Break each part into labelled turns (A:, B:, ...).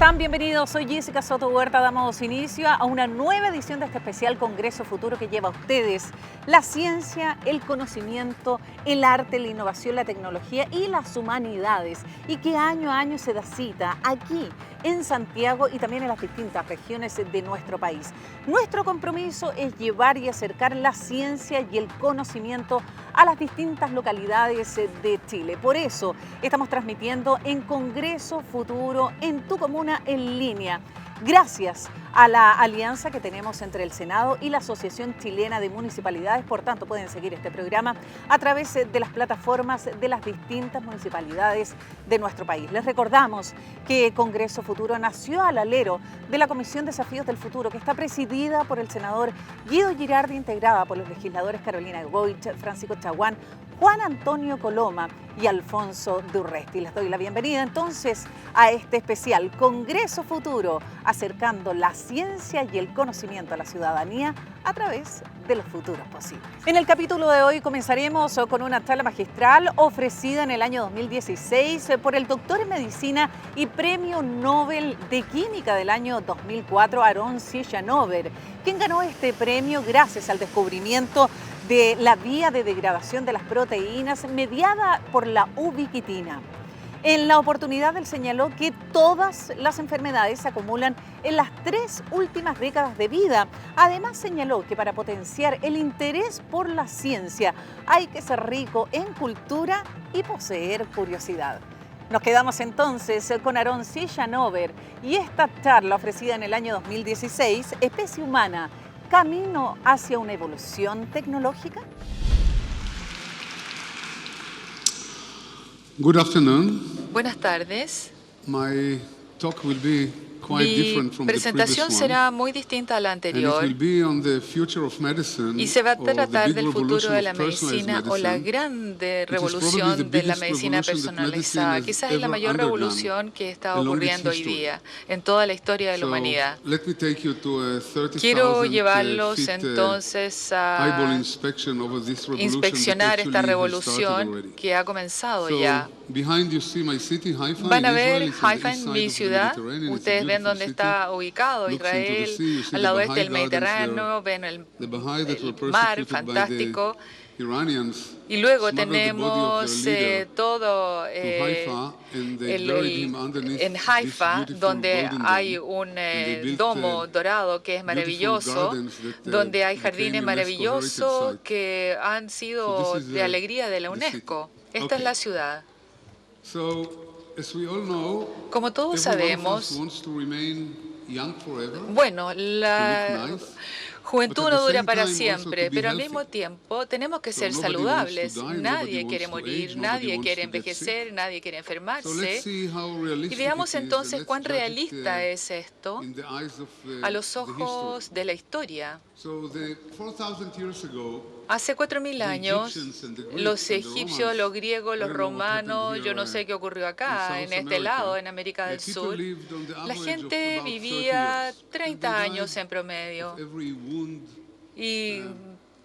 A: están? Bienvenidos. Soy Jessica Soto Huerta. Damos inicio a una nueva edición de este especial Congreso Futuro que lleva a ustedes la ciencia, el conocimiento, el arte, la innovación, la tecnología y las humanidades, y que año a año se da cita aquí en Santiago y también en las distintas regiones de nuestro país. Nuestro compromiso es llevar y acercar la ciencia y el conocimiento a las distintas localidades de Chile. Por eso estamos transmitiendo en Congreso Futuro en tu comuna en línea, gracias a la alianza que tenemos entre el Senado y la Asociación Chilena de Municipalidades. Por tanto, pueden seguir este programa a través de las plataformas de las distintas municipalidades de nuestro país. Les recordamos que Congreso Futuro nació al alero de la Comisión Desafíos del Futuro, que está presidida por el senador Guido Girardi, integrada por los legisladores Carolina Goich, Francisco Chaguán, Juan Antonio Coloma y Alfonso Durresti. Les doy la bienvenida entonces a este especial Congreso Futuro, acercando la ciencia y el conocimiento a la ciudadanía a través de los futuros posibles. En el capítulo de hoy comenzaremos con una charla magistral ofrecida en el año 2016 por el doctor en medicina y premio Nobel de Química del año 2004, Aaron C. Shanover, quien ganó este premio gracias al descubrimiento de la vía de degradación de las proteínas mediada por la ubiquitina. En la oportunidad, él señaló que todas las enfermedades se acumulan en las 3 últimas décadas de vida. Además, señaló que para potenciar el interés por la ciencia hay que ser rico en cultura y poseer curiosidad. Nos quedamos entonces con Aaron C. Shanover y esta charla ofrecida en el año 2016, Especie Humana, ¿camino hacia una evolución tecnológica?
B: Good afternoon.
C: Buenas tardes.
B: My talk will be quite
C: Mi
B: different from the
C: presentación
B: previous
C: será
B: one.
C: muy distinta a la
B: And it
C: anterior
B: will be on the future of medicine,
C: y se va a
B: or the
C: tratar
B: big
C: del futuro
B: revolution
C: de
B: of
C: la
B: personalized
C: medicina o la
B: medicine,
C: grande
B: which is probably the
C: revolución de la
B: biggest
C: medicina
B: revolution that medicine
C: personalizada.
B: has
C: Quizás es la
B: ever
C: mayor
B: undergone
C: revolución que está
B: along its
C: ocurriendo hoy
B: history.
C: día en toda la historia de la
B: So
C: humanidad.
B: let me take you to a
C: Quiero
B: 30,000
C: llevarlos
B: feet
C: entonces
B: eyeball
C: a
B: inspection of this revolution that
C: inspeccionar esta
B: actually has started
C: revolución
B: already.
C: que ha comenzado
B: So
C: ya.
B: behind you see my city, Haifa,
C: Van
B: in
C: a
B: Israel.
C: ver
B: It's on the
C: Haifa,
B: east
C: en
B: side
C: mi
B: of the
C: ciudad.
B: Mediterranean. It's a
C: Ustedes ven
B: beautiful
C: dónde
B: city.
C: está ubicado
B: Looks into the
C: Israel,
B: sea, you see
C: al
B: the
C: lado
B: Baha'i
C: oeste del
B: Gardens there,
C: Mediterráneo, ven
B: the Baha'i that were
C: el mar
B: persecuted by the
C: fantástico.
B: Iranians,
C: Y luego
B: smuggled the body of their
C: tenemos
B: leader
C: todo
B: to Haifa, and they buried him underneath
C: en
B: this
C: Haifa,
B: beautiful
C: donde
B: golden
C: hay
B: dome.
C: un
B: And they built
C: domo dorado que es
B: beautiful
C: maravilloso,
B: gardens that
C: donde hay
B: became
C: jardines
B: UNESCO heritage
C: maravillosos
B: site.
C: que han
B: So
C: sido
B: this is
C: de alegría de la
B: the city.
C: UNESCO. Esta es
B: Okay.
C: la ciudad.
B: So, as we all know,
C: Como todos
B: every one of us
C: sabemos,
B: wants to remain young forever,
C: bueno,
B: to
C: la
B: look nice.
C: juventud
B: But at
C: no
B: the
C: dura
B: same
C: para
B: time, also
C: siempre,
B: to be
C: pero al
B: healthy.
C: mismo tiempo tenemos que
B: So
C: ser
B: nobody wants to
C: saludables.
B: die, nobody
C: Nadie
B: wants
C: quiere
B: to
C: morir,
B: age, nobody
C: nadie
B: wants
C: quiere
B: to get sick.
C: envejecer, nadie quiere
B: So let's
C: enfermarse.
B: see how
C: Y
B: realistic
C: veamos
B: it is, and
C: entonces
B: let's
C: cuán
B: judge it
C: realista es esto
B: in the eyes of
C: a los
B: the history.
C: ojos de la historia.
B: So 4,000 years ago,
C: Hace 4000
B: the
C: años,
B: Egyptians and the Greeks
C: los
B: and the
C: egipcios,
B: Romans,
C: los griegos,
B: I
C: los
B: don't know what happened
C: romanos, yo
B: here
C: no sé qué ocurrió
B: in
C: acá, en
B: South
C: este lado,
B: America,
C: en América del
B: people
C: Sur.
B: lived on the
C: La
B: average of
C: gente
B: about 30
C: vivía
B: years, and they
C: 30 años
B: died
C: en promedio
B: of every wound.
C: y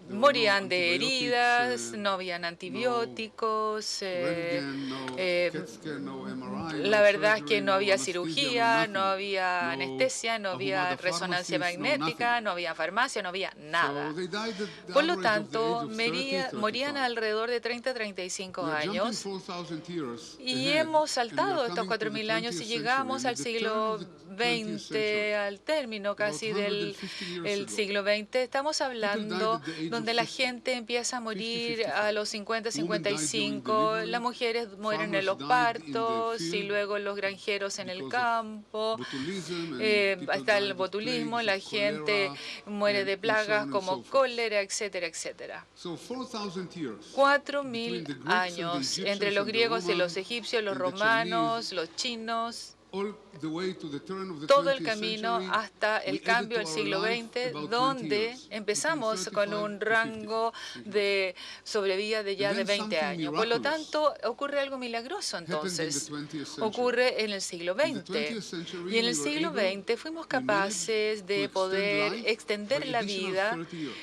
B: There were no
C: morían de
B: antibiotics,
C: heridas, no habían
B: no
C: antibióticos.
B: Röntgen, no CAT scan, no MRI,
C: La
B: no
C: verdad es que
B: surgery,
C: no
B: no
C: había
B: anesthesia, no
C: cirugía, no
B: nothing.
C: había
B: No
C: anestesia, no había
B: Ahumada
C: resonancia
B: pharmacies, no
C: magnética,
B: nothing.
C: no había farmacia, no había nada.
B: So they died at the
C: Por lo
B: average of the age
C: tanto,
B: of 30,
C: morían
B: 35.
C: alrededor de 30-35
B: We are jumping
C: años
B: 4,000 years
C: y
B: ahead,
C: hemos
B: and we are
C: saltado estos
B: coming to the
C: 4000 años
B: 20th
C: y
B: century.
C: llegamos
B: And
C: al
B: at the turn of
C: siglo
B: the 20th century,
C: XX, al término
B: about
C: casi del
B: 150 years
C: el
B: ago,
C: siglo XX. Estamos
B: people died
C: hablando
B: at the age of
C: donde la
B: 50,
C: gente empieza a morir
B: 55.
C: a los 50,
B: Women died during
C: 55, las
B: delivery.
C: mujeres mueren en
B: Farmers
C: los
B: died in the
C: partos y
B: field
C: luego los granjeros en el
B: because of
C: campo.
B: botulism, and people
C: Está el
B: died of
C: botulismo,
B: plagues,
C: la
B: of
C: gente
B: cholera,
C: muere de
B: and so
C: plagas
B: on and
C: como
B: so forth.
C: cólera, etcétera, etcétera.
B: So 4,000 years
C: 4000
B: between the Greeks and the
C: años entre
B: Egyptians
C: los
B: and the
C: griegos y los
B: Romans
C: egipcios, los
B: and the Chinese,
C: romanos, los chinos,
B: all the way to the turn of the
C: todo el
B: 20th
C: camino
B: century,
C: hasta
B: we
C: el
B: added
C: cambio
B: to
C: del
B: our
C: siglo
B: life
C: XX,
B: about 20
C: donde
B: years,
C: empezamos
B: between
C: con
B: 35
C: un
B: to 50.
C: rango de sobrevida de ya
B: And
C: de
B: then
C: 20
B: something
C: años. Por lo
B: miraculous
C: tanto, ocurre algo milagroso
B: happened in the
C: entonces.
B: 20th century.
C: Ocurre en el siglo
B: In the
C: XX.
B: 20th century,
C: Y en
B: we
C: el
B: were
C: siglo
B: able,
C: XX fuimos
B: we managed
C: capaces
B: to
C: de
B: extend
C: poder
B: life
C: extender
B: by
C: la
B: additional
C: vida
B: 30 years.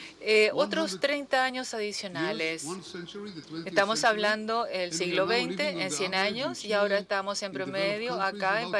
C: otros
B: 100
C: 30 años
B: years,
C: adicionales.
B: one century, the 20th
C: Estamos
B: century,
C: hablando el
B: and we are
C: siglo
B: now
C: XX
B: living on
C: en
B: the
C: 100
B: average in
C: años y ahora
B: Chile,
C: estamos en
B: in developed
C: promedio
B: countries,
C: acá en
B: about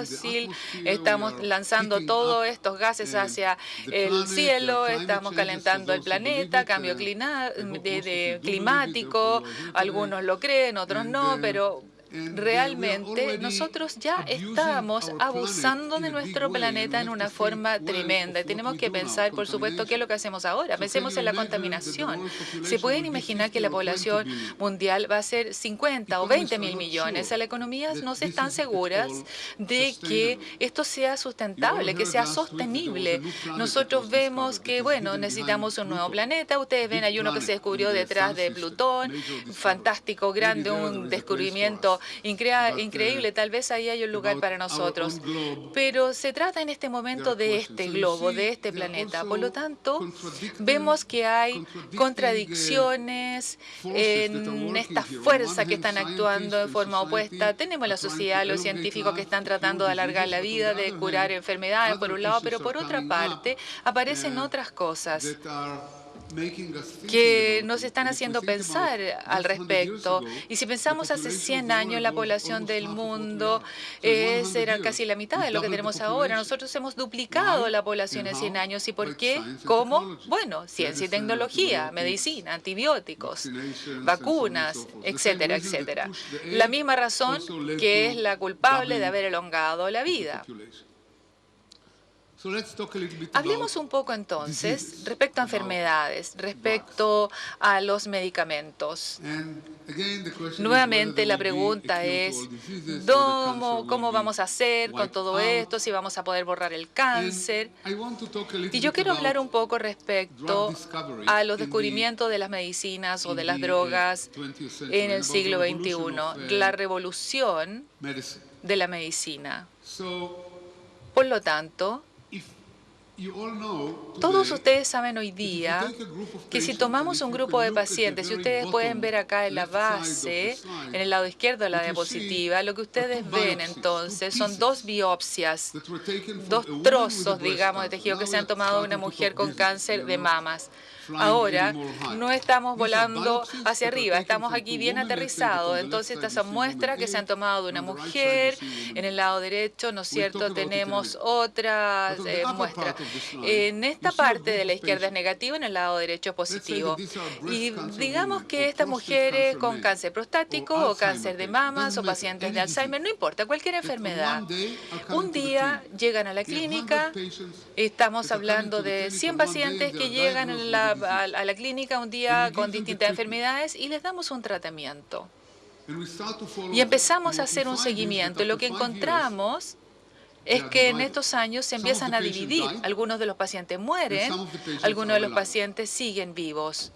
C: fósil, estamos lanzando todos estos gases hacia el cielo, estamos calentando el planeta, cambio climático, algunos lo creen, otros no, pero Realmente nosotros ya estamos abusando de nuestro planeta en una forma tremenda y tenemos que pensar, por supuesto, qué es lo que hacemos ahora. Pensemos en la contaminación. ¿Se pueden imaginar que la población mundial va a ser 50 o 20 mil millones? Las economías no están seguras de que esto sea sustentable, que sea sostenible. Nosotros vemos que, bueno, necesitamos un nuevo planeta. Ustedes ven, hay uno que se descubrió detrás de Plutón, fantástico, grande, un descubrimiento increíble. Tal vez ahí hay un lugar para nosotros. Pero se trata en este momento de este globo, de este planeta. Por lo tanto, vemos que hay contradicciones en estas fuerzas que están actuando de forma opuesta. Tenemos la sociedad, los científicos que están tratando de alargar la vida, de curar enfermedades, por un lado, pero por otra parte aparecen otras cosas que nos están haciendo pensar al respecto. Y si pensamos hace 100 años, la población del mundo era casi la mitad de lo que tenemos ahora. Nosotros hemos duplicado la población en 100 años. ¿Y por qué? ¿Cómo? Bueno, ciencia y tecnología, medicina, antibióticos, vacunas, etcétera, etcétera. La misma razón que es la culpable de haber elongado la vida. Hablemos un poco entonces respecto a enfermedades, respecto a los medicamentos. Nuevamente la pregunta es, ¿cómo vamos a hacer con todo esto? Si vamos a poder borrar el cáncer. Y yo quiero hablar un poco respecto a los descubrimientos de las medicinas o de las drogas en el siglo XXI, la revolución de la medicina. Por lo tanto, todos ustedes saben hoy día que si tomamos un grupo de pacientes, y ustedes pueden ver acá en la base, en el lado izquierdo de la diapositiva, lo que ustedes ven entonces son dos biopsias, dos trozos, digamos, de tejido que se han tomado de una mujer con cáncer de mamas. Ahora no estamos volando hacia arriba, estamos aquí bien aterrizados. Entonces estas son muestras que se han tomado de una mujer. En el lado derecho, ¿no es cierto?, tenemos otras muestras. En esta parte de la izquierda es negativo, en el lado derecho es positivo. Y digamos que estas mujeres con cáncer prostático o cáncer de mamas o pacientes de Alzheimer, no importa, cualquier enfermedad, un día llegan a la clínica. Estamos hablando de 100 pacientes que llegan a la clínica un día con distintas enfermedades y les damos un tratamiento. Y empezamos a hacer un seguimiento. Lo que encontramos es que en estos años se empiezan a dividir. Algunos de los pacientes mueren, algunos de los pacientes siguen vivos.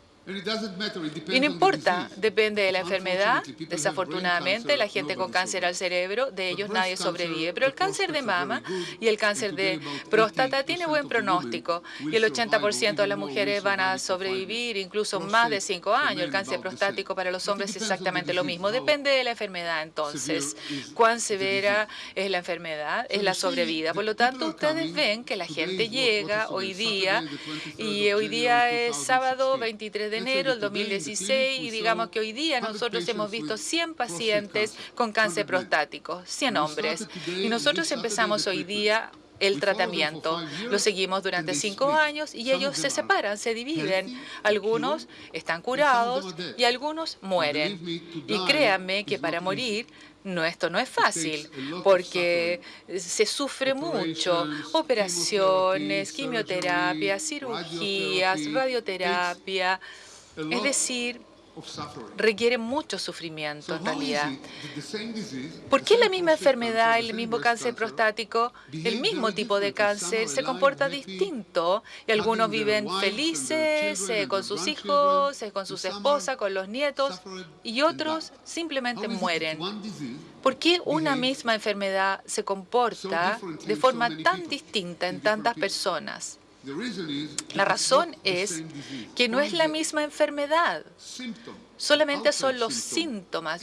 C: Y no importa, depende de la enfermedad. Desafortunadamente, la gente con cáncer al cerebro, de ellos nadie sobrevive. Pero el cáncer de mama y el cáncer de próstata tiene buen pronóstico. Y el 80% de las mujeres van a sobrevivir incluso más de 5 años. El cáncer prostático para los hombres es exactamente lo mismo. Depende de la enfermedad, entonces. Cuán severa es la enfermedad, es la sobrevida. Por lo tanto, ustedes ven que la gente llega hoy día, y hoy día es sábado 23 de enero del 2016, y digamos que hoy día nosotros hemos visto 100 pacientes con cáncer prostático, 100 hombres. Y nosotros empezamos hoy día el tratamiento. Lo seguimos durante 5 años y ellos se separan, se dividen. Algunos están curados y algunos mueren. Y créanme que para morir, esto no es fácil, porque se sufre mucho. Operaciones, quimioterapia, cirugías, radioterapia. Es decir, requiere mucho sufrimiento en realidad. ¿Por qué la misma enfermedad, el mismo cáncer prostático, el mismo tipo de cáncer se comporta distinto? Y algunos viven felices con sus hijos, con sus esposas, con los nietos, y otros simplemente mueren. ¿Por qué una misma enfermedad se comporta de forma tan distinta en tantas personas? La razón es que no es la misma enfermedad. Solamente son los síntomas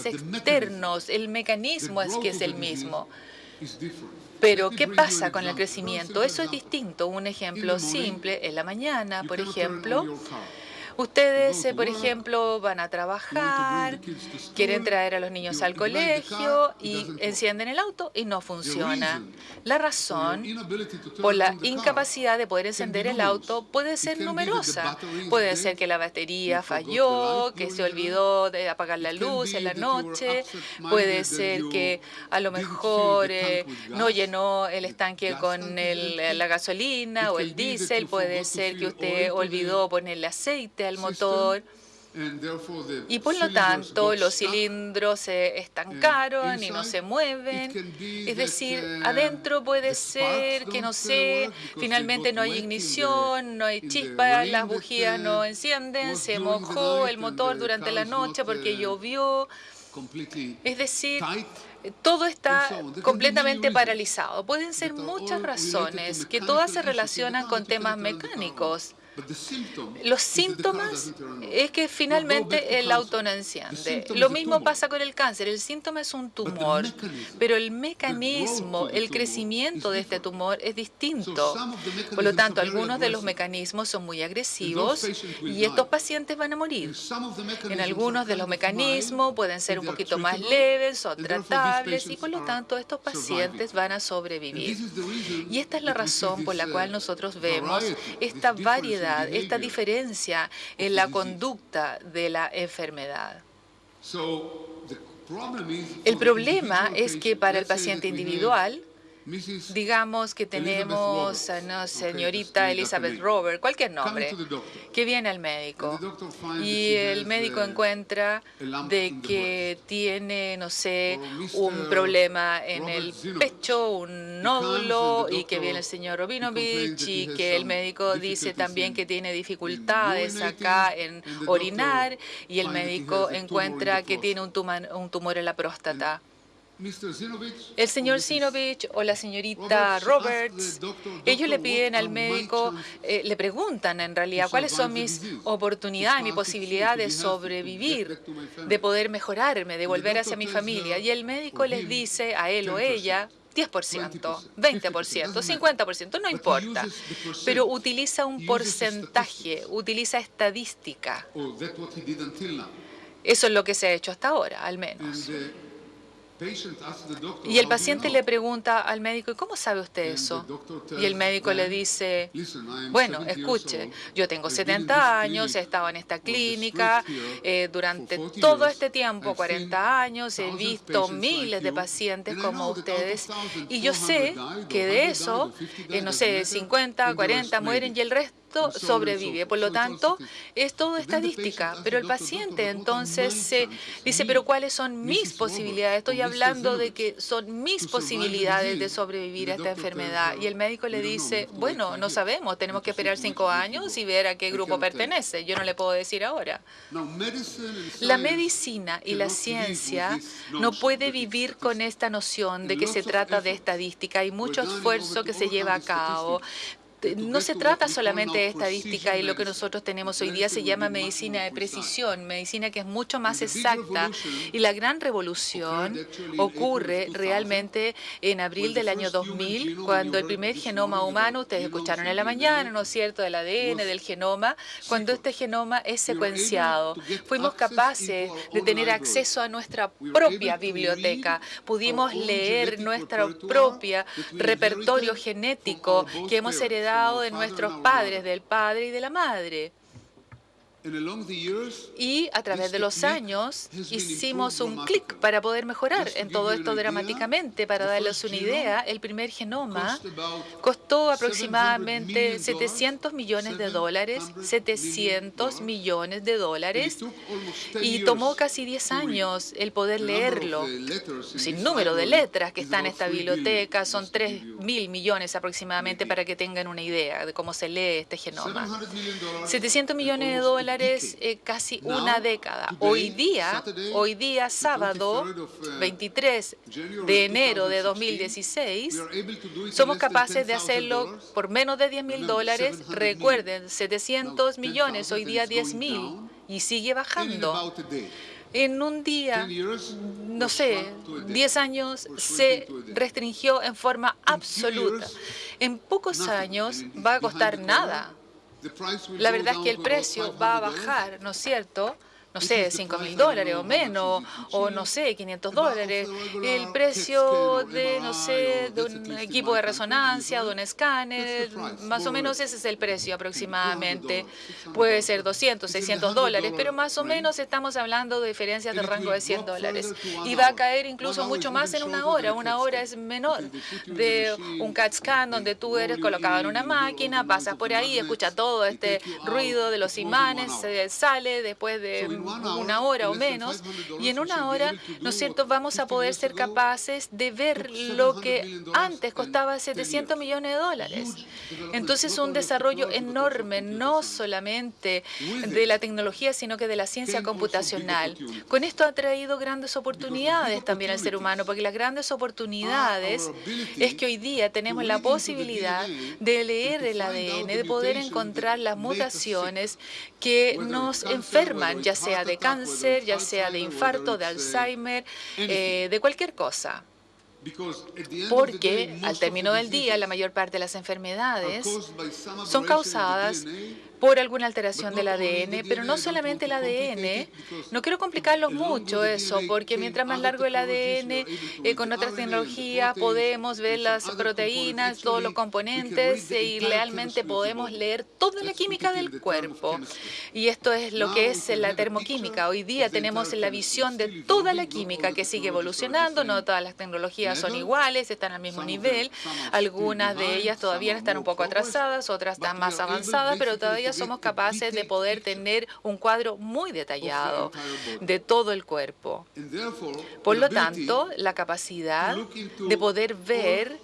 C: externos, el mecanismo es que es el mismo. Pero, ¿qué pasa con el crecimiento? Eso es distinto. Un ejemplo simple, en la mañana, por ejemplo, Ustedes, por ejemplo, van a trabajar, quieren traer a los niños al colegio y encienden el auto y no funciona. La razón por la incapacidad de poder encender el auto puede ser numerosa. Puede ser que la batería falló, que se olvidó de apagar la luz en la noche. Puede ser que a lo mejor no llenó el estanque con la gasolina o el diésel. Puede ser que usted olvidó ponerle aceite al motor. Y por lo tanto, los cilindros se estancaron y no se mueven. Es decir, adentro puede ser que, no sé, finalmente no hay ignición, no hay chispa, las bujías no encienden, se mojó el motor durante la noche porque llovió. Es decir, todo está completamente paralizado. Pueden ser muchas razones que todas se relacionan con temas mecánicos. Los síntomas es que finalmente el auto no enciende. Lo mismo pasa con el cáncer. El síntoma es un tumor, pero el mecanismo, el crecimiento de este tumor es distinto. Por lo tanto, algunos de los mecanismos son muy agresivos y estos pacientes van a morir. En algunos de los mecanismos pueden ser un poquito más leves, son tratables y por lo tanto estos pacientes van a sobrevivir. Y esta es la razón por la cual nosotros vemos esta variedad, esta diferencia en la conducta de la enfermedad. El problema es que para el paciente individual, digamos que tenemos a una señorita Elizabeth Robert, cualquier nombre, que viene al médico y el médico encuentra de que tiene, no sé, un problema en el pecho, un nódulo, y que viene el señor Rabinovich y que el médico dice también que tiene dificultades acá en orinar y el médico encuentra que tiene un tumor en la próstata. El señor Zinovich o la señorita Roberts, ellos le piden al médico, le preguntan en realidad cuáles son mis oportunidades, mi posibilidad de sobrevivir, de poder mejorarme, de volver hacia mi familia. Y el médico les dice a él o ella, 10%, 20%, 50%, no importa, pero utiliza un porcentaje, utiliza estadística. Eso es lo que se ha hecho hasta ahora, al menos. Y el paciente le pregunta al médico, ¿y cómo sabe usted eso? Y el médico le dice, bueno, escuche, yo tengo 70 años, he estado en esta clínica durante todo este tiempo, 40 años, he visto miles de pacientes como ustedes y yo sé que de eso, no sé, 50, 40 mueren y el resto sobrevive. Por lo tanto, es todo estadística. Pero el paciente entonces se dice, pero ¿cuáles son mis posibilidades? Estoy hablando de que son mis posibilidades de sobrevivir a esta enfermedad. Y el médico le dice, bueno, no sabemos, tenemos que esperar 5 años y ver a qué grupo pertenece. Yo no le puedo decir ahora. La medicina y la ciencia no puede vivir con esta noción de que se trata de estadística. Hay mucho esfuerzo que se lleva a cabo. No se trata solamente de estadística y lo que nosotros tenemos hoy día se llama medicina de precisión, medicina que es mucho más exacta. Y la gran revolución ocurre realmente en abril del año 2000, cuando el primer genoma humano, ustedes escucharon en la mañana, ¿no es cierto?, del ADN, del genoma, cuando este genoma es secuenciado. Fuimos capaces de tener acceso a nuestra propia biblioteca, pudimos leer nuestro propio repertorio genético que hemos heredado de nuestros padres, del padre y de la madre. Y a través de los años hicimos un clic para poder mejorar en todo esto dramáticamente. Para darles una idea, el primer genoma costó aproximadamente 700 millones de dólares, 700 millones de dólares, y tomó casi 10 años el poder leerlo. Sin número de letras que están en esta biblioteca, son 3.000 millones aproximadamente para que tengan una idea de cómo se lee este genoma. 700 millones de dólares, casi una década. Hoy día, sábado 23 de enero de 2016, somos capaces de hacerlo por menos de 10.000 dólares. Recuerden, 700 millones, hoy día 10.000, y sigue bajando. En un día, no sé, 10 años, se restringió en forma absoluta. En pocos años va a costar nada. la verdad es que el precio va a bajar, ¿no es cierto? No sé, $5.000 o menos, o no sé, $500. El precio de, no sé, de un equipo de resonancia, de un escáner, más o menos ese es el precio aproximadamente. Puede ser $200, $600, pero más o menos estamos hablando de diferencias de rango de $100. Y va a caer incluso mucho más en una hora. Una hora es menor de un CAT scan donde tú eres colocado en una máquina, pasas por ahí, escuchas todo este ruido de los imanes, sale después de una hora o menos, y en una hora, ¿no es cierto?, vamos a poder ser capaces de ver lo que antes costaba $700 millones. Entonces, un desarrollo enorme, no solamente de la tecnología, sino que de la ciencia computacional. Con esto ha traído grandes oportunidades también al ser humano, porque las grandes oportunidades es que hoy día tenemos la posibilidad de leer el ADN, de poder encontrar las mutaciones que nos enferman, ya sea de cáncer, ya sea de infarto, de Alzheimer, de cualquier cosa. Porque al término del día, la mayor parte de las enfermedades son causadas por alguna alteración del ADN, pero no solamente el ADN. No quiero complicarlo mucho eso, porque mientras más largo el ADN, con otras tecnologías podemos ver las proteínas, todos los componentes y realmente podemos leer toda la química del cuerpo. Y esto es lo que es la termoquímica. Hoy día tenemos la visión de toda la química que sigue evolucionando. No todas las tecnologías son iguales, están al mismo nivel. Algunas de ellas todavía están un poco atrasadas, otras están más avanzadas, pero todavía somos capaces de poder tener un cuadro muy detallado de todo el cuerpo. Por lo tanto, la capacidad de poder ver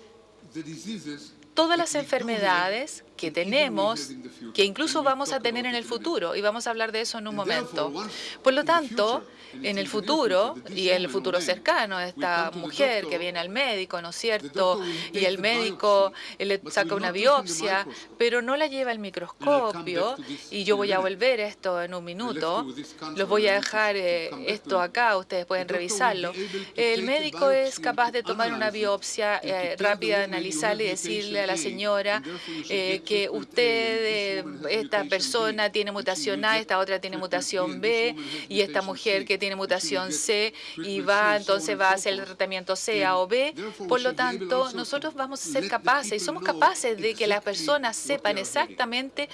C: todas las enfermedades que tenemos, que incluso vamos a tener en el futuro, y vamos a hablar de eso en un momento. Por lo tanto, en el futuro, y en el futuro cercano, esta mujer que viene al médico, ¿no es cierto? Y el médico le saca una biopsia, pero no la lleva al microscopio, y yo voy a volver a esto en un minuto. Los voy a dejar esto acá, ustedes pueden revisarlo. El médico es capaz de tomar una biopsia rápida, analizarla y decirle a la señora que usted, esta persona tiene mutación A, esta otra tiene mutación B, y esta mujer que tiene mutación C, y entonces va a hacer el tratamiento C, A o B. Por lo tanto, nosotros vamos a ser capaces, y somos capaces de que las personas sepan exactamente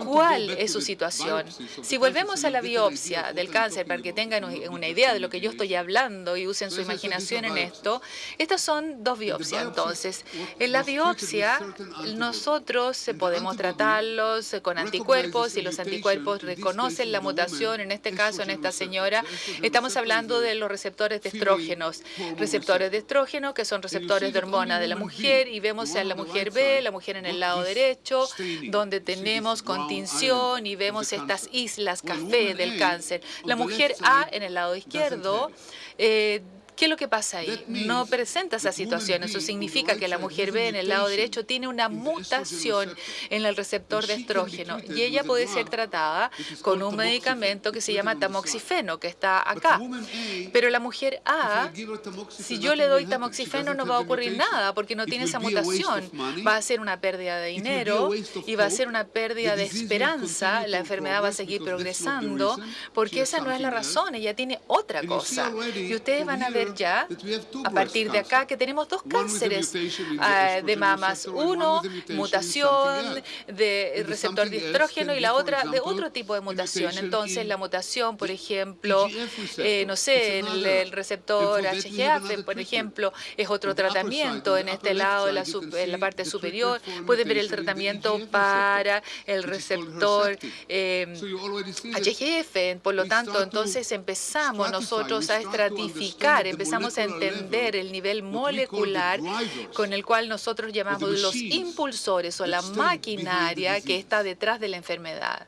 C: cuál es su situación. Si volvemos a la biopsia del cáncer, para que tengan una idea de lo que yo estoy hablando y usen su imaginación en esto, estas son dos biopsias. Entonces, en la biopsia, nosotros podemos tratarlos con anticuerpos y los anticuerpos reconocen la mutación. En este caso, en esta señora, estamos hablando de los receptores de estrógenos. Receptores de estrógeno que son receptores de hormona de la mujer, y vemos a la mujer B, la mujer en el lado derecho, donde tenemos continción y vemos estas islas café del cáncer. La mujer A en el lado izquierdo, ¿qué es lo que pasa ahí? No presenta esa situación. Eso significa que la mujer B en el lado derecho tiene una mutación en el receptor de estrógeno y ella puede ser tratada con un medicamento que se llama tamoxifeno, que está acá. Pero la mujer A, si yo le doy tamoxifeno, no va a ocurrir nada porque no tiene esa mutación. Va a ser una pérdida de dinero y va a ser una pérdida de esperanza. La enfermedad va a seguir progresando porque esa no es la razón. Ella tiene otra cosa. Y ustedes van a ver ya, a partir de acá, que tenemos dos cánceres de mamas. Uno, mutación de receptor de estrógeno, y la otra de otro tipo de mutación. Entonces, la mutación, por ejemplo, no sé, el receptor HGF, por ejemplo, es otro tratamiento en este lado, en la parte superior. Pueden ver el tratamiento para el receptor HGF. Por lo tanto, entonces empezamos nosotros a estratificar, empezamos a entender el nivel molecular con el cual nosotros llamamos los impulsores o la maquinaria que está detrás de la enfermedad.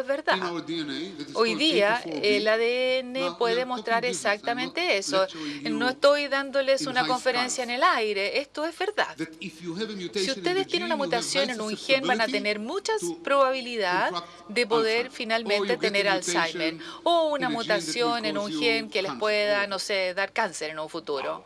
C: es verdad. Hoy día el ADN puede mostrar exactamente eso. No estoy dándoles una conferencia en el aire, esto es verdad. Si ustedes tienen una mutación en un gen, van a tener muchas probabilidades de poder finalmente tener Alzheimer, o una mutación en un gen que les pueda, no sé, dar cáncer en un futuro.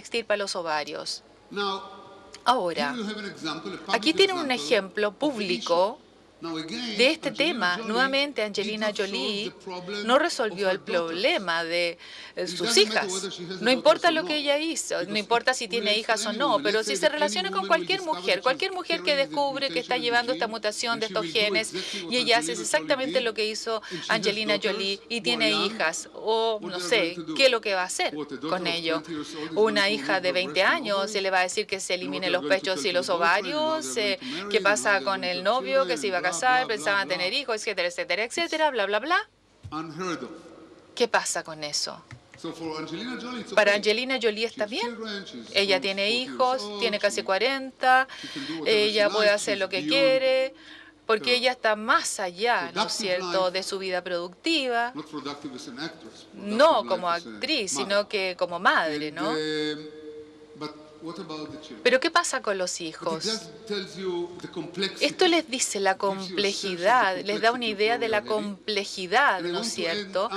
C: extirpa los ovarios.
B: Now,
C: Ahora,
B: here you have an example, a public
C: aquí tienen un
B: example
C: ejemplo
B: of the issue
C: público de este tema. Nuevamente, Angelina Jolie no resolvió el problema de sus hijas. No importa lo que ella hizo, no importa si tiene hijas o no, pero si se relaciona con cualquier mujer que descubre que está llevando esta mutación de estos genes y ella hace exactamente lo que hizo Angelina Jolie y tiene hijas, o no sé, ¿qué es lo que va a hacer con ello? Una hija de 20 años, se le va a decir que se elimine los pechos y los ovarios, ¿qué pasa con el novio que se iba a casar, pensaban tener hijos, etcétera, etcétera, etcétera, bla, bla, bla? ¿Qué pasa con eso? Para Angelina Jolie está bien. Ella tiene hijos, tiene casi 40, ella puede hacer lo que quiere, porque ella está más allá, ¿no es cierto?, de su vida productiva, no como actriz, sino que como madre, ¿no? Pero ¿qué pasa con los hijos? Esto les dice la complejidad, les da una idea de la complejidad, ¿no es cierto?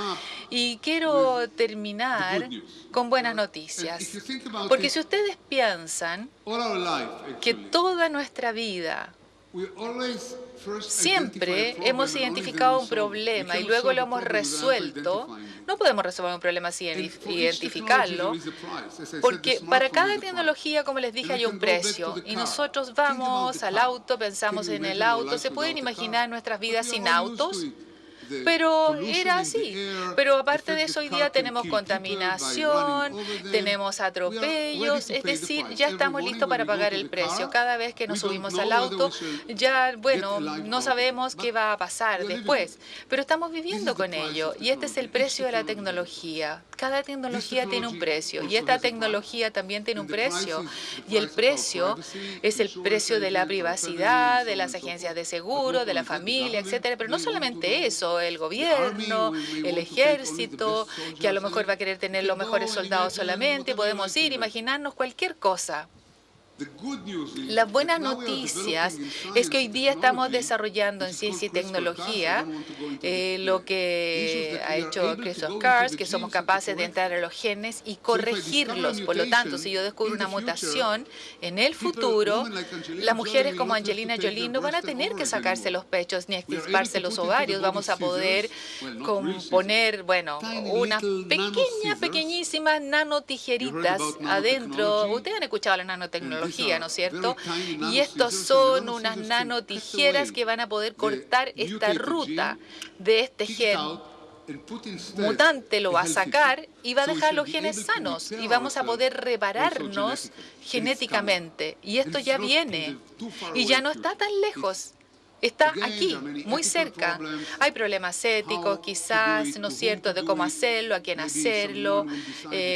C: Y quiero terminar con buenas noticias, porque si ustedes piensan que toda nuestra vida siempre hemos identificado un problema y luego lo hemos resuelto, no podemos resolver un problema sin identificarlo, porque para cada tecnología, como les dije, hay un precio. Y nosotros vamos al auto, pensamos en el auto. ¿Se pueden imaginar nuestras vidas sin autos? Pero era así. Pero aparte de eso, hoy día tenemos contaminación, tenemos atropellos, es decir, ya estamos listos para pagar el precio. Cada vez que nos subimos al auto, ya, bueno, no sabemos qué va a pasar después, pero estamos viviendo con ello. Y este es el precio de la tecnología. Cada tecnología tiene un precio y esta tecnología también tiene un precio. Y el precio es el precio de la privacidad, de las agencias de seguro, de la familia, etcétera. Pero no solamente eso, el gobierno, el ejército, que a lo mejor va a querer tener los mejores soldados solamente. Podemos imaginarnos cualquier cosa. Las buenas noticias es que hoy día estamos desarrollando en ciencia y tecnología lo que ha hecho CRISPR-Cas, que somos capaces de entrar a los genes y corregirlos. Por lo tanto, si yo descubro una mutación, en el futuro, las mujeres como Angelina Jolie no van a tener que sacarse los pechos ni extirparse los ovarios. Vamos a poder componer, bueno, unas pequeñísimas nanotijeritas adentro. Ustedes han escuchado la nanotecnología, ¿no es cierto? Y estos son unas nanotijeras que van a poder cortar esta ruta de este gen mutante, lo va a sacar y va a dejar los genes sanos y vamos a poder repararnos genéticamente. Y esto ya viene y ya no está tan lejos. Está aquí, muy cerca. Hay problemas éticos, quizás, ¿no es cierto?, de cómo hacerlo, a quién hacerlo.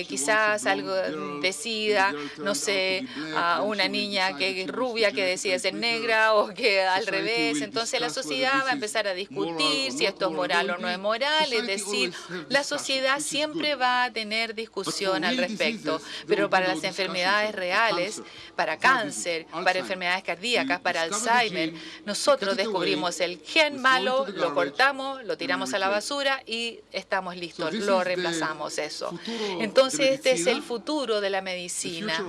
C: Quizás algo decida, no sé, a una niña que es rubia que decide ser negra o que al revés. Entonces la sociedad va a empezar a discutir si esto es moral o no es moral. Es decir, la sociedad siempre va a tener discusión al respecto. Pero para las enfermedades reales, para cáncer, para enfermedades cardíacas, para Alzheimer, nosotros descubrimos el gen malo, lo cortamos, lo tiramos a la basura y estamos listos, lo reemplazamos eso. Entonces este es el futuro de la medicina.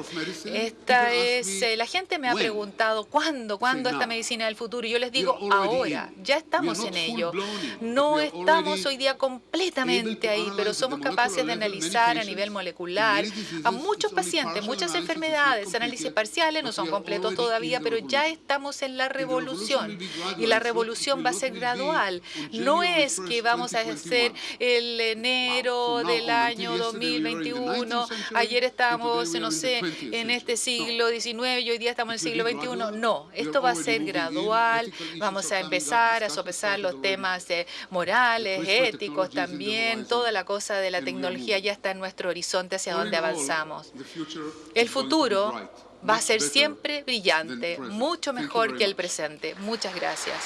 C: La gente me ha preguntado, ¿cuándo esta medicina del futuro? Y yo les digo, ahora, ya estamos en ello. No estamos hoy día completamente ahí, pero somos capaces de analizar a nivel molecular a muchos pacientes, muchas enfermedades, análisis parciales, no son completos todavía, pero ya estamos en la revolución. Y la revolución va a ser gradual. No es que vamos a hacer el enero del año 2021, ayer estábamos, no sé, en este siglo XIX y hoy día estamos en el siglo XXI. No, esto va a ser gradual. Vamos a empezar a sopesar los temas morales, éticos también. Toda la cosa de la tecnología ya está en nuestro horizonte hacia donde avanzamos. El futuro va a ser siempre brillante, mucho mejor que el presente. Muchas gracias.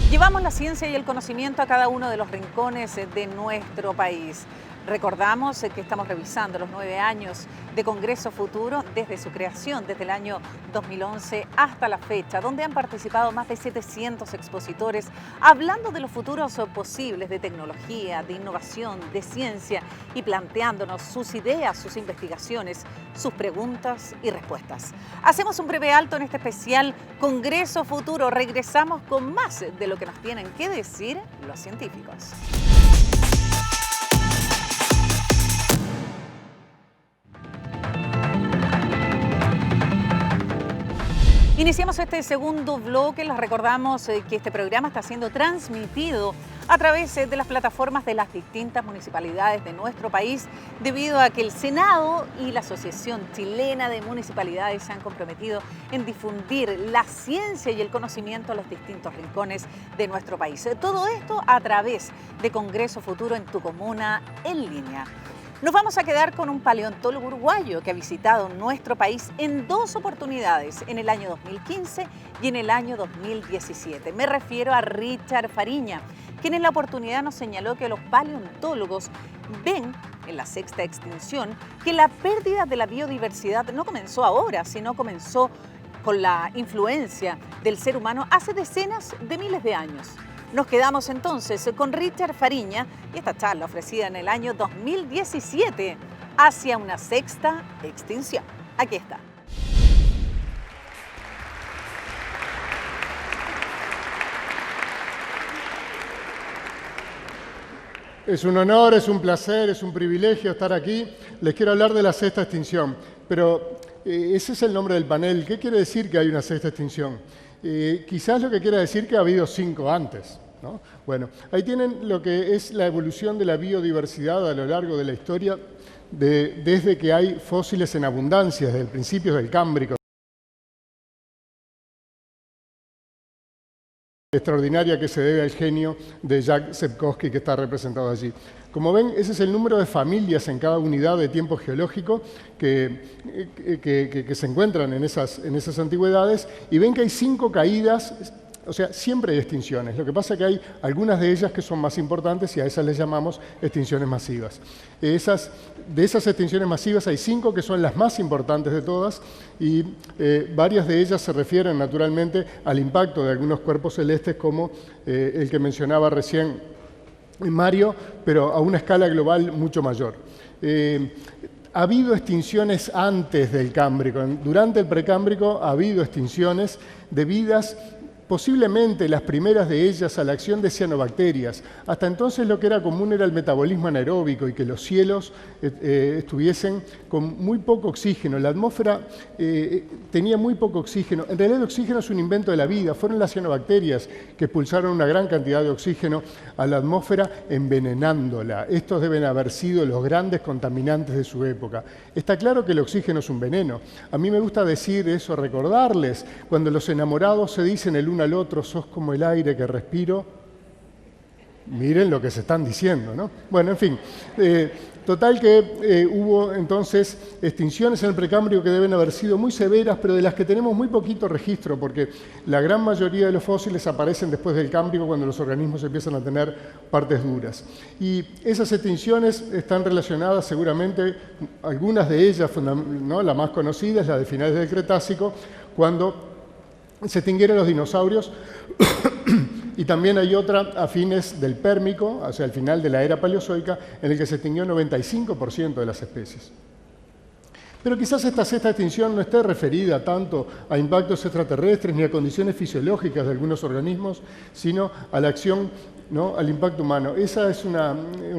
A: Llevamos la ciencia y el conocimiento a cada uno de los rincones de nuestro país. Recordamos que estamos revisando los 9 años de Congreso Futuro desde su creación, desde el año 2011 hasta la fecha, donde han participado más de 700 expositores hablando de los futuros posibles de tecnología, de innovación, de ciencia y planteándonos sus ideas, sus investigaciones, sus preguntas y respuestas. Hacemos un breve alto en este especial Congreso Futuro. Regresamos con más de lo que nos tienen que decir los científicos. Iniciamos este segundo bloque. Les recordamos que este programa está siendo transmitido a través de las plataformas de las distintas municipalidades de nuestro país, debido a que el Senado y la Asociación Chilena de Municipalidades se han comprometido en difundir la ciencia y el conocimiento a los distintos rincones de nuestro país. Todo esto a través de Congreso Futuro en tu comuna en línea. Nos vamos a quedar con un paleontólogo uruguayo que ha visitado nuestro país en 2 oportunidades, en el año 2015 y en el año 2017. Me refiero a Richard Fariña, quien en la oportunidad nos señaló que los paleontólogos ven en la 6ª extinción que la pérdida de la biodiversidad no comenzó ahora, sino comenzó con la influencia del ser humano hace decenas de miles de años. Nos quedamos entonces con Richard Fariña y esta charla ofrecida en el año 2017 hacia una 6ª extinción. Aquí está.
D: Es un honor, es un placer, es un privilegio estar aquí. Les quiero hablar de la 6ª extinción, pero ese es el nombre del panel. ¿Qué quiere decir que hay una 6ª extinción? Quizás lo que quiera decir que ha habido 5 antes, ¿no? Bueno, ahí tienen lo que es la evolución de la biodiversidad a lo largo de la historia, desde que hay fósiles en abundancia, desde el principio del Cámbrico. Extraordinaria que se debe al genio de Jack Sepkoski, que está representado allí. Como ven, ese es el número de familias en cada unidad de tiempo geológico que se encuentran en esas antigüedades, y ven que hay 5 caídas, o sea, siempre hay extinciones. Lo que pasa es que hay algunas de ellas que son más importantes y a esas les llamamos extinciones masivas. De esas extinciones masivas hay 5 que son las más importantes de todas, y varias de ellas se refieren naturalmente al impacto de algunos cuerpos celestes, como el que mencionaba recién Mario, pero a una escala global mucho mayor. Ha habido extinciones antes del Cámbrico. Durante el Precámbrico ha habido extinciones debidas posiblemente las primeras de ellas a la acción de cianobacterias. Hasta entonces lo que era común era el metabolismo anaeróbico y que los cielos estuviesen con muy poco oxígeno. La atmósfera tenía muy poco oxígeno. En realidad el oxígeno es un invento de la vida. Fueron las cianobacterias que expulsaron una gran cantidad de oxígeno a la atmósfera, envenenándola. Estos deben haber sido los grandes contaminantes de su época. Está claro que el oxígeno es un veneno. A mí me gusta decir eso, recordarles, cuando los enamorados se dicen el uno al otro, sos como el aire que respiro. Miren lo que se están diciendo, ¿no? Bueno, en fin, total que hubo entonces extinciones en el Precámbrico que deben haber sido muy severas, pero de las que tenemos muy poquito registro, porque la gran mayoría de los fósiles aparecen después del Cámbrico, cuando los organismos empiezan a tener partes duras. Y esas extinciones están relacionadas seguramente, algunas de ellas, ¿no? La más conocida es la de finales del Cretácico, cuando se extinguieron los dinosaurios, y también hay otra a fines del Pérmico, o sea, al final de la era Paleozoica, en el que se extinguió 95% de las especies. Pero quizás esta 6ª extinción no esté referida tanto a impactos extraterrestres ni a condiciones fisiológicas de algunos organismos, sino a la acción, ¿no? Al impacto humano. Esa es una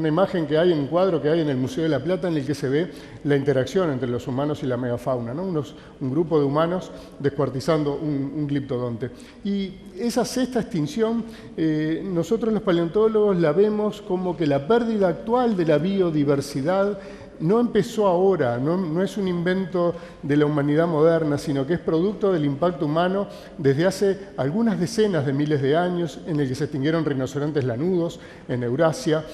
D: imagen que hay en un cuadro que hay en el Museo de la Plata, en el que se ve la interacción entre los humanos y la megafauna, ¿no? Un grupo de humanos descuartizando un gliptodonte. Y esa 6ª extinción, nosotros los paleontólogos la vemos como que la pérdida actual de la biodiversidad no empezó ahora, no es un invento de la humanidad moderna, sino que es producto del impacto humano desde hace algunas decenas de miles de años, en el que se extinguieron rinocerontes lanudos en Eurasia,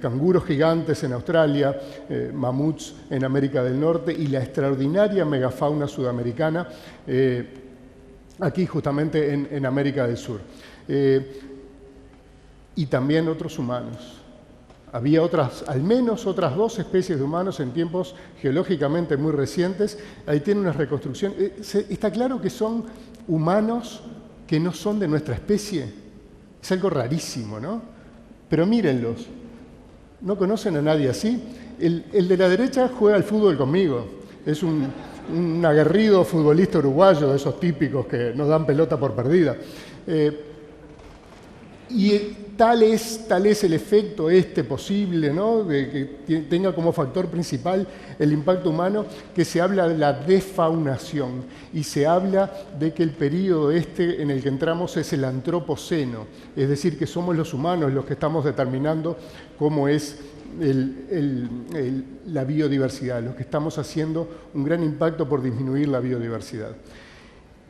D: canguros gigantes en Australia, mamuts en América del Norte, y la extraordinaria megafauna sudamericana aquí justamente en América del Sur. Y también otros humanos. Había al menos otras 2 especies de humanos en tiempos geológicamente muy recientes. Ahí tiene una reconstrucción. Está claro que son humanos que no son de nuestra especie. Es algo rarísimo, ¿no? Pero mírenlos. ¿No conocen a nadie así? El de la derecha juega al fútbol conmigo. Es un aguerrido futbolista uruguayo, de esos típicos que nos dan pelota por perdida. Y tal es el efecto posible, ¿no? De que tenga como factor principal el impacto humano, que se habla de la desfaunación y se habla de que el período en el que entramos es el antropoceno, es decir, que somos los humanos los que estamos determinando cómo es la biodiversidad, los que estamos haciendo un gran impacto por disminuir la biodiversidad.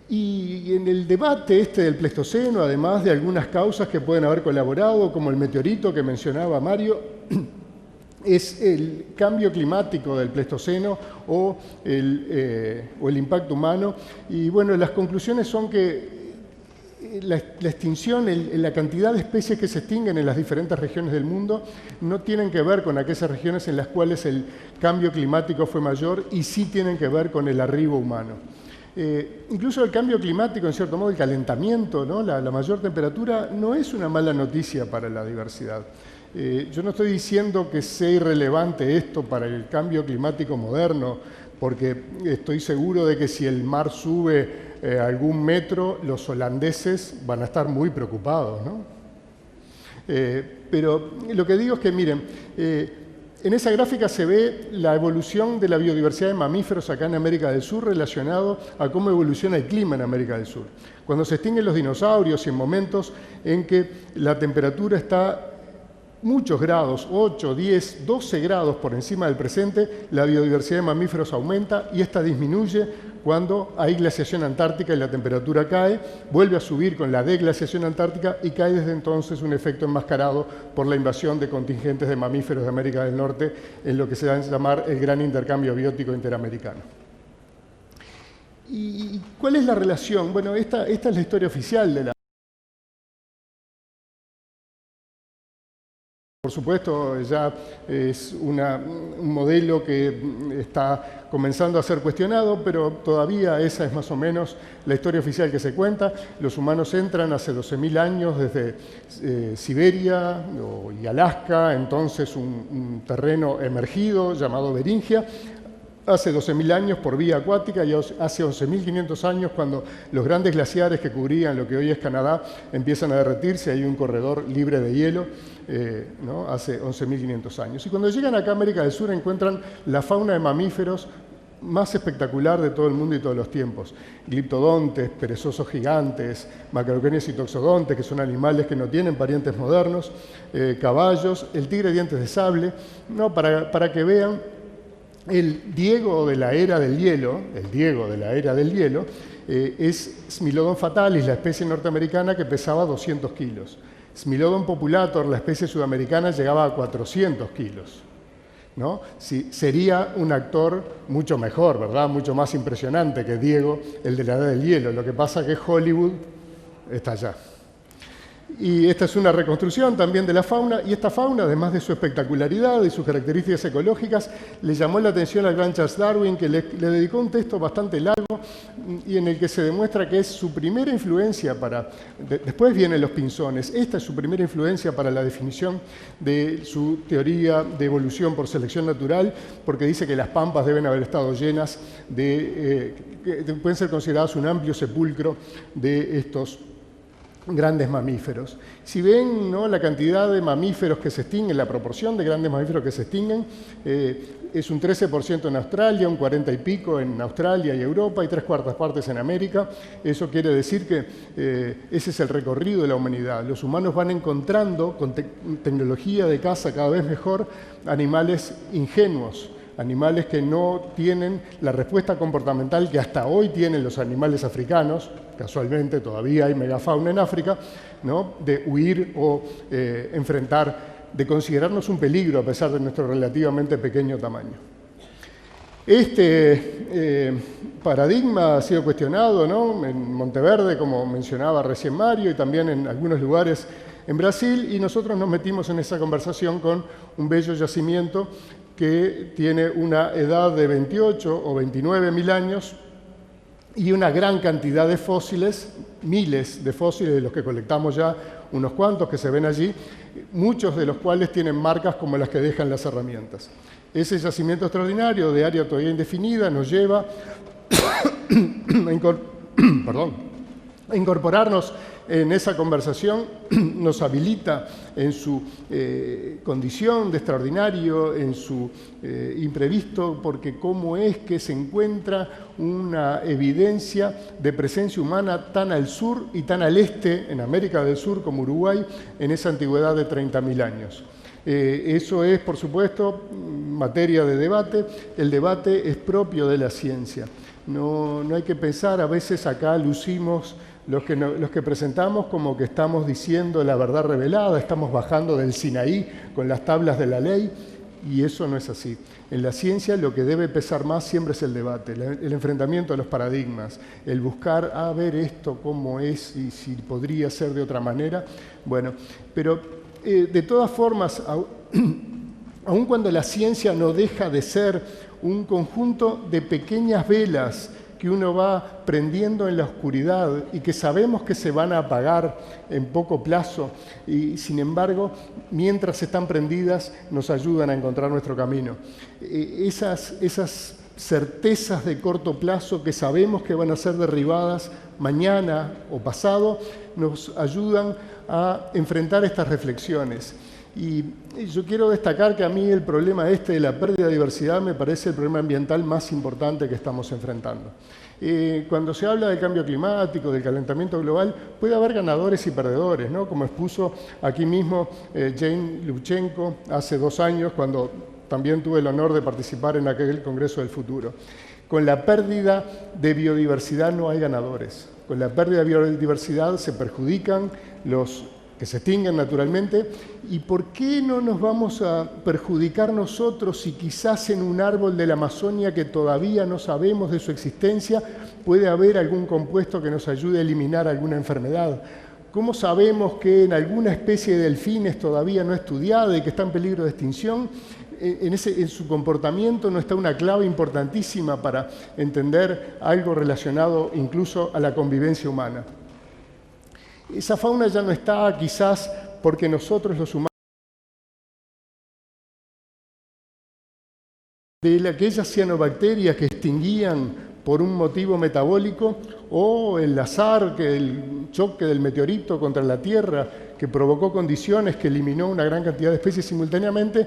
D: Y en el debate del Pleistoceno, además de algunas causas que pueden haber colaborado, como el meteorito que mencionaba Mario, es el cambio climático del Pleistoceno o el impacto humano. Y bueno, las conclusiones son que la extinción, la cantidad de especies que se extinguen en las diferentes regiones del mundo no tienen que ver con aquellas regiones en las cuales el cambio climático fue mayor y sí tienen que ver con el arribo humano. Incluso el cambio climático, en cierto modo, el calentamiento, ¿no? La mayor temperatura no es una mala noticia para la diversidad. Yo no estoy diciendo que sea irrelevante esto para el cambio climático moderno, porque estoy seguro de que si el mar sube algún metro, los holandeses van a estar muy preocupados, ¿no? Pero lo que digo es que, miren, en esa gráfica se ve la evolución de la biodiversidad de mamíferos acá en América del Sur relacionado a cómo evoluciona el clima en América del Sur. Cuando se extinguen los dinosaurios y en momentos en que la temperatura está muchos grados, 8, 10, 12 grados por encima del presente, la biodiversidad de mamíferos aumenta y esta disminuye cuando hay glaciación antártica y la temperatura cae, vuelve a subir con la deglaciación antártica y cae desde entonces un efecto enmascarado por la invasión de contingentes de mamíferos de América del Norte en lo que se va a llamar el gran intercambio biótico interamericano. ¿Y cuál es la relación? Bueno, esta es la historia oficial de la... Por supuesto, ya es un modelo que está comenzando a ser cuestionado, pero todavía esa es más o menos la historia oficial que se cuenta. Los humanos entran hace 12.000 años desde Siberia y Alaska, entonces un terreno emergido llamado Beringia. Hace 12.000 años por vía acuática y hace 11.500 años cuando los grandes glaciares que cubrían lo que hoy es Canadá empiezan a derretirse, hay un corredor libre de hielo, ¿no? Hace 11.500 años. Y cuando llegan acá a América del Sur encuentran la fauna de mamíferos más espectacular de todo el mundo y todos los tiempos. Gliptodontes, perezosos gigantes, macrauquenios y toxodontes, que son animales que no tienen parientes modernos, caballos, el tigre dientes de sable, ¿no? Para que vean el Diego de la era del hielo, es Smilodon fatalis, la especie norteamericana que pesaba 200 kilos. Smilodon populator, la especie sudamericana, llegaba a 400 kilos. ¿No? Sí, sería un actor mucho mejor, ¿verdad? Mucho más impresionante que Diego, el de la edad del hielo. Lo que pasa es que Hollywood está allá. Y esta es una reconstrucción también de la fauna, y esta fauna, además de su espectacularidad y sus características ecológicas, le llamó la atención al gran Charles Darwin, que le dedicó un texto bastante largo y en el que se demuestra que es su primera influencia después vienen los pinzones, esta es su primera influencia para la definición de su teoría de evolución por selección natural, porque dice que las pampas deben haber estado llenas que pueden ser consideradas un amplio sepulcro de estos grandes mamíferos. Si ven, ¿no?, la cantidad de mamíferos que se extinguen, la proporción de grandes mamíferos que se extinguen, es un 13% en Australia, un 40 y pico en Australia y Europa y 3/4 partes en América. Eso quiere decir que ese es el recorrido de la humanidad. Los humanos van encontrando con tecnología de caza cada vez mejor animales ingenuos, animales que no tienen la respuesta comportamental que hasta hoy tienen los animales africanos. Casualmente todavía hay megafauna en África, ¿no?, de huir o enfrentar, de considerarnos un peligro a pesar de nuestro relativamente pequeño tamaño. Este paradigma ha sido cuestionado, ¿no?, en Monteverde, como mencionaba recién Mario, y también en algunos lugares en Brasil, y nosotros nos metimos en esa conversación con un bello yacimiento que tiene una edad de 28 o 29 mil años y una gran cantidad de fósiles, miles de fósiles de los que colectamos ya, unos cuantos que se ven allí, muchos de los cuales tienen marcas como las que dejan las herramientas. Ese yacimiento extraordinario de área todavía indefinida nos lleva a incorporarnos en esa conversación, nos habilita en su condición de extraordinario, en su imprevisto, porque cómo es que se encuentra una evidencia de presencia humana tan al sur y tan al este, en América del Sur como Uruguay, en esa antigüedad de 30.000 años. Eso es, por supuesto, materia de debate. El debate es propio de la ciencia. No hay que pensar, a veces acá lucimos los que presentamos como que estamos diciendo la verdad revelada, estamos bajando del Sinaí con las tablas de la ley, y eso no es así. En la ciencia lo que debe pesar más siempre es el debate, el enfrentamiento de los paradigmas, el buscar, a ver esto cómo es y si podría ser de otra manera. Bueno, pero de todas formas, aun cuando la ciencia no deja de ser un conjunto de pequeñas velas que uno va prendiendo en la oscuridad y que sabemos que se van a apagar en poco plazo, y sin embargo, mientras están prendidas, nos ayudan a encontrar nuestro camino. Esas certezas de corto plazo que sabemos que van a ser derribadas mañana o pasado, nos ayudan a enfrentar estas reflexiones. Y yo quiero destacar que a mí el problema de la pérdida de diversidad me parece el problema ambiental más importante que estamos enfrentando. Cuando se habla del cambio climático, del calentamiento global, puede haber ganadores y perdedores, ¿no? Como expuso aquí mismo Jane Lubchenco hace 2 años, cuando también tuve el honor de participar en aquel Congreso del Futuro. Con la pérdida de biodiversidad no hay ganadores. Con la pérdida de biodiversidad se perjudican los que se extinguen naturalmente. ¿Y por qué no nos vamos a perjudicar nosotros si quizás en un árbol de la Amazonia que todavía no sabemos de su existencia puede haber algún compuesto que nos ayude a eliminar alguna enfermedad? ¿Cómo sabemos que en alguna especie de delfines todavía no estudiada y que está en peligro de extinción, en su comportamiento no está una clave importantísima para entender algo relacionado incluso a la convivencia humana? Esa fauna ya no está quizás porque nosotros los humanos, de aquellas cianobacterias que extinguían por un motivo metabólico, o el azar, el choque del meteorito contra la Tierra, que provocó condiciones que eliminó una gran cantidad de especies simultáneamente.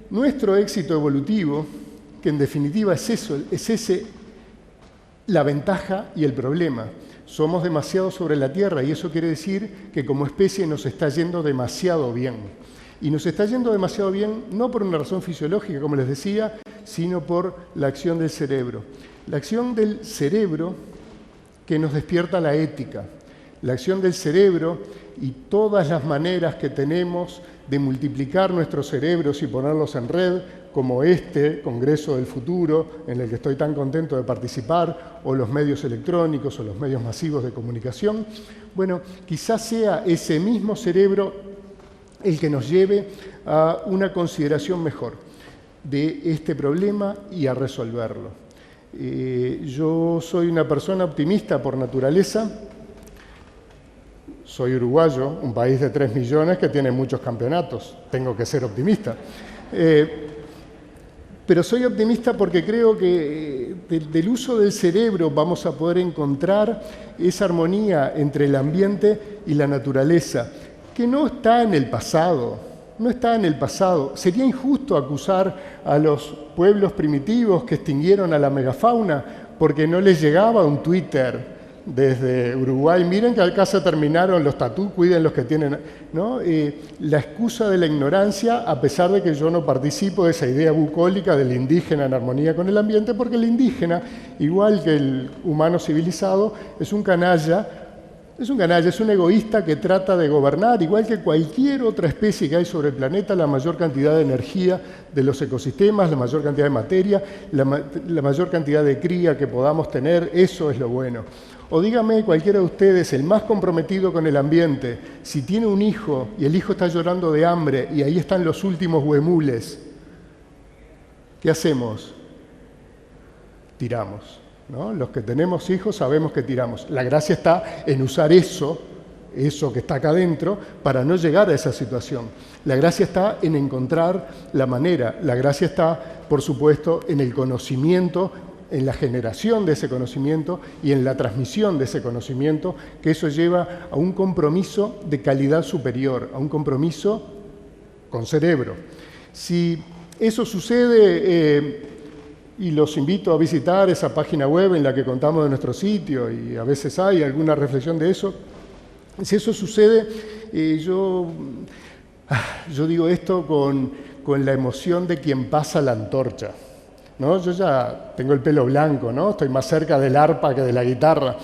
D: Nuestro éxito evolutivo, que en definitiva es la ventaja y el problema. Somos demasiado sobre la Tierra y eso quiere decir que como especie nos está yendo demasiado bien. Y nos está yendo demasiado bien no por una razón fisiológica, como les decía, sino por la acción del cerebro. La acción del cerebro que nos despierta la ética. La acción del cerebro y todas las maneras que tenemos de multiplicar nuestros cerebros y ponerlos en red, como este Congreso del Futuro, en el que estoy tan contento de participar, o los medios electrónicos o los medios masivos de comunicación. Bueno, quizás sea ese mismo cerebro el que nos lleve a una consideración mejor de este problema y a resolverlo. Yo soy una persona optimista por naturaleza. Soy uruguayo, un país de 3 millones que tiene muchos campeonatos. Tengo que ser optimista. Pero soy optimista porque creo que del uso del cerebro vamos a poder encontrar esa armonía entre el ambiente y la naturaleza, que no está en el pasado, no está en el pasado. Sería injusto acusar a los pueblos primitivos que extinguieron a la megafauna porque no les llegaba un Twitter desde Uruguay, miren que acá se terminaron los tatú, cuiden los que tienen, ¿no? La excusa de la ignorancia, a pesar de que yo no participo de esa idea bucólica del indígena en armonía con el ambiente, porque el indígena, igual que el humano civilizado, es un canalla, es un egoísta que trata de gobernar, igual que cualquier otra especie que hay sobre el planeta, la mayor cantidad de energía de los ecosistemas, la mayor cantidad de materia, la mayor cantidad de cría que podamos tener, eso es lo bueno. O dígame cualquiera de ustedes, el más comprometido con el ambiente, si tiene un hijo y el hijo está llorando de hambre y ahí están los últimos huemules, ¿qué hacemos? Tiramos, ¿no? Los que tenemos hijos sabemos que tiramos. La gracia está en usar eso que está acá adentro, para no llegar a esa situación. La gracia está en encontrar la manera. La gracia está, por supuesto, en el conocimiento, en la generación de ese conocimiento y en la transmisión de ese conocimiento, que eso lleva a un compromiso de calidad superior, a un compromiso con cerebro. Si eso sucede, y los invito a visitar esa página web en la que contamos de nuestro sitio, y a veces hay alguna reflexión de eso. Si eso sucede, yo digo esto con la emoción de quien pasa la antorcha, ¿no? Yo ya tengo el pelo blanco, ¿no? Estoy más cerca del arpa que de la guitarra,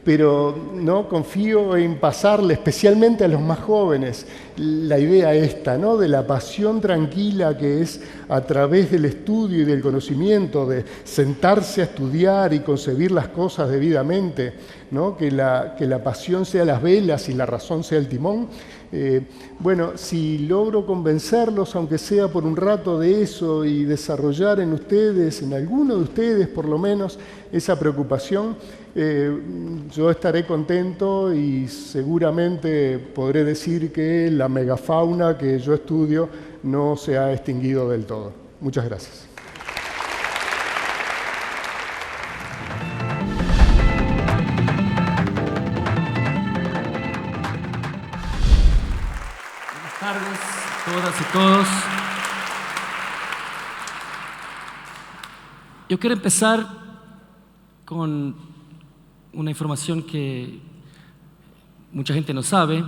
D: pero no confío en pasarle, especialmente a los más jóvenes, la idea esta, ¿no? De la pasión tranquila que es a través del estudio y del conocimiento, de sentarse a estudiar y concebir las cosas debidamente, ¿no? Que la pasión sea las velas y la razón sea el timón. Bueno, si logro convencerlos, aunque sea por un rato, de eso y desarrollar en ustedes, en alguno de ustedes por lo menos, esa preocupación, yo estaré contento y seguramente podré decir que la megafauna que yo estudio no se ha extinguido del todo. Muchas gracias.
E: Buenas tardes, todas y todos. Yo quiero empezar con una información que mucha gente no sabe,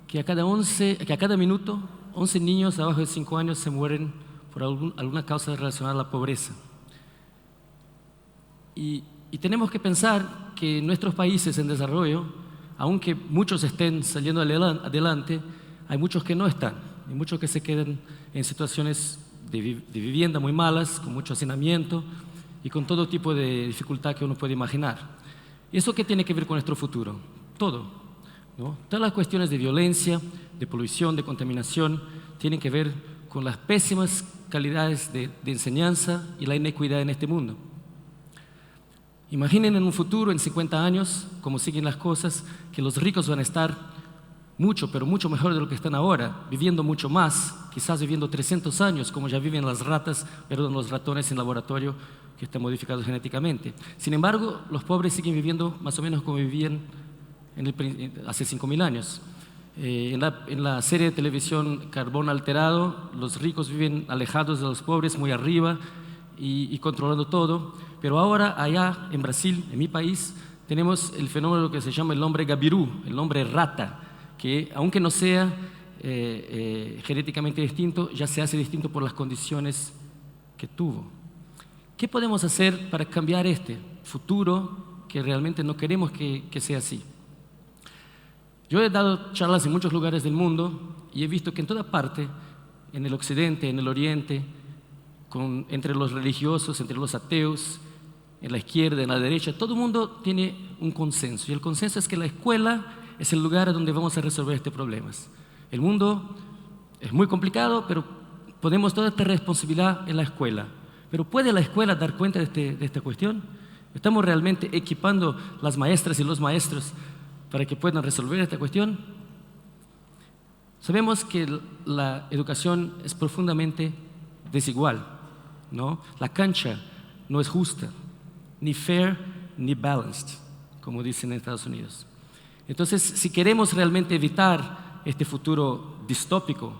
E: que a cada minuto 11 niños de abajo de 5 años se mueren por alguna causa relacionada a la pobreza. Y tenemos que pensar que en nuestros países en desarrollo, aunque muchos estén saliendo adelante, hay muchos que no están, hay muchos que se quedan en situaciones de vivienda muy malas, con mucho hacinamiento y con todo tipo de dificultad que uno puede imaginar. ¿Y eso qué tiene que ver con nuestro futuro? Todo, ¿no? Todas las cuestiones de violencia, de polución, de contaminación, tienen que ver con las pésimas calidades de enseñanza y la inequidad en este mundo. Imaginen en un futuro, en 50 años, cómo siguen las cosas, que los ricos van a estar mucho, pero mucho mejor de lo que están ahora, viviendo mucho más, quizás viviendo 300 años, como ya viven los ratones en laboratorio que están modificados genéticamente. Sin embargo, los pobres siguen viviendo más o menos como vivían hace 5.000 años. En la serie de televisión Carbón Alterado, los ricos viven alejados de los pobres, muy arriba y controlando todo. Pero ahora, allá en Brasil, en mi país, tenemos el fenómeno que se llama el hombre gabirú, el hombre rata, que aunque no sea genéticamente distinto, ya se hace distinto por las condiciones que tuvo. ¿Qué podemos hacer para cambiar este futuro que realmente no queremos que sea así? Yo he dado charlas en muchos lugares del mundo y he visto que en toda parte, en el occidente, en el oriente, entre los religiosos, entre los ateos, en la izquierda, en la derecha, todo el mundo tiene un consenso. Y el consenso es que la escuela es el lugar donde vamos a resolver estos problemas. El mundo es muy complicado, pero ponemos toda esta responsabilidad en la escuela. Pero ¿puede la escuela dar cuenta de esta cuestión? ¿Estamos realmente equipando las maestras y los maestros para que puedan resolver esta cuestión? Sabemos que la educación es profundamente desigual, ¿no? La cancha no es justa, ni fair, ni balanced, como dicen en Estados Unidos. Entonces, si queremos realmente evitar este futuro distópico,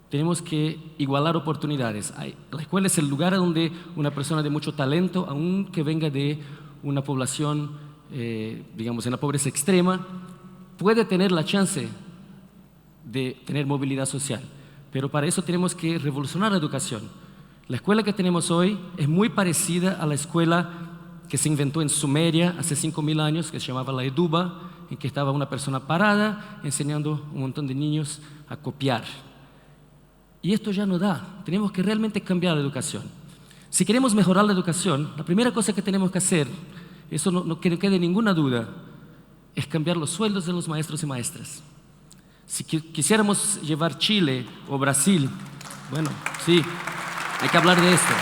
E: tenemos que igualar oportunidades. La escuela es el lugar donde una persona de mucho talento, aunque venga de una población, digamos, en la pobreza extrema, puede tener la chance de tener movilidad social. Pero para eso tenemos que revolucionar la educación. La escuela que tenemos hoy es muy parecida a la escuela que se inventó en Sumeria hace 5.000 años, que se llamaba la Eduba, en que estaba una persona parada enseñando a un montón de niños a copiar. Y esto ya no da. Tenemos que realmente cambiar la educación. Si queremos mejorar la educación, la primera cosa que tenemos que hacer eso que no quede ninguna duda, es cambiar los sueldos de los maestros y maestras. Si quisiéramos llevar Chile o Brasil, bueno, sí, hay que hablar de esto.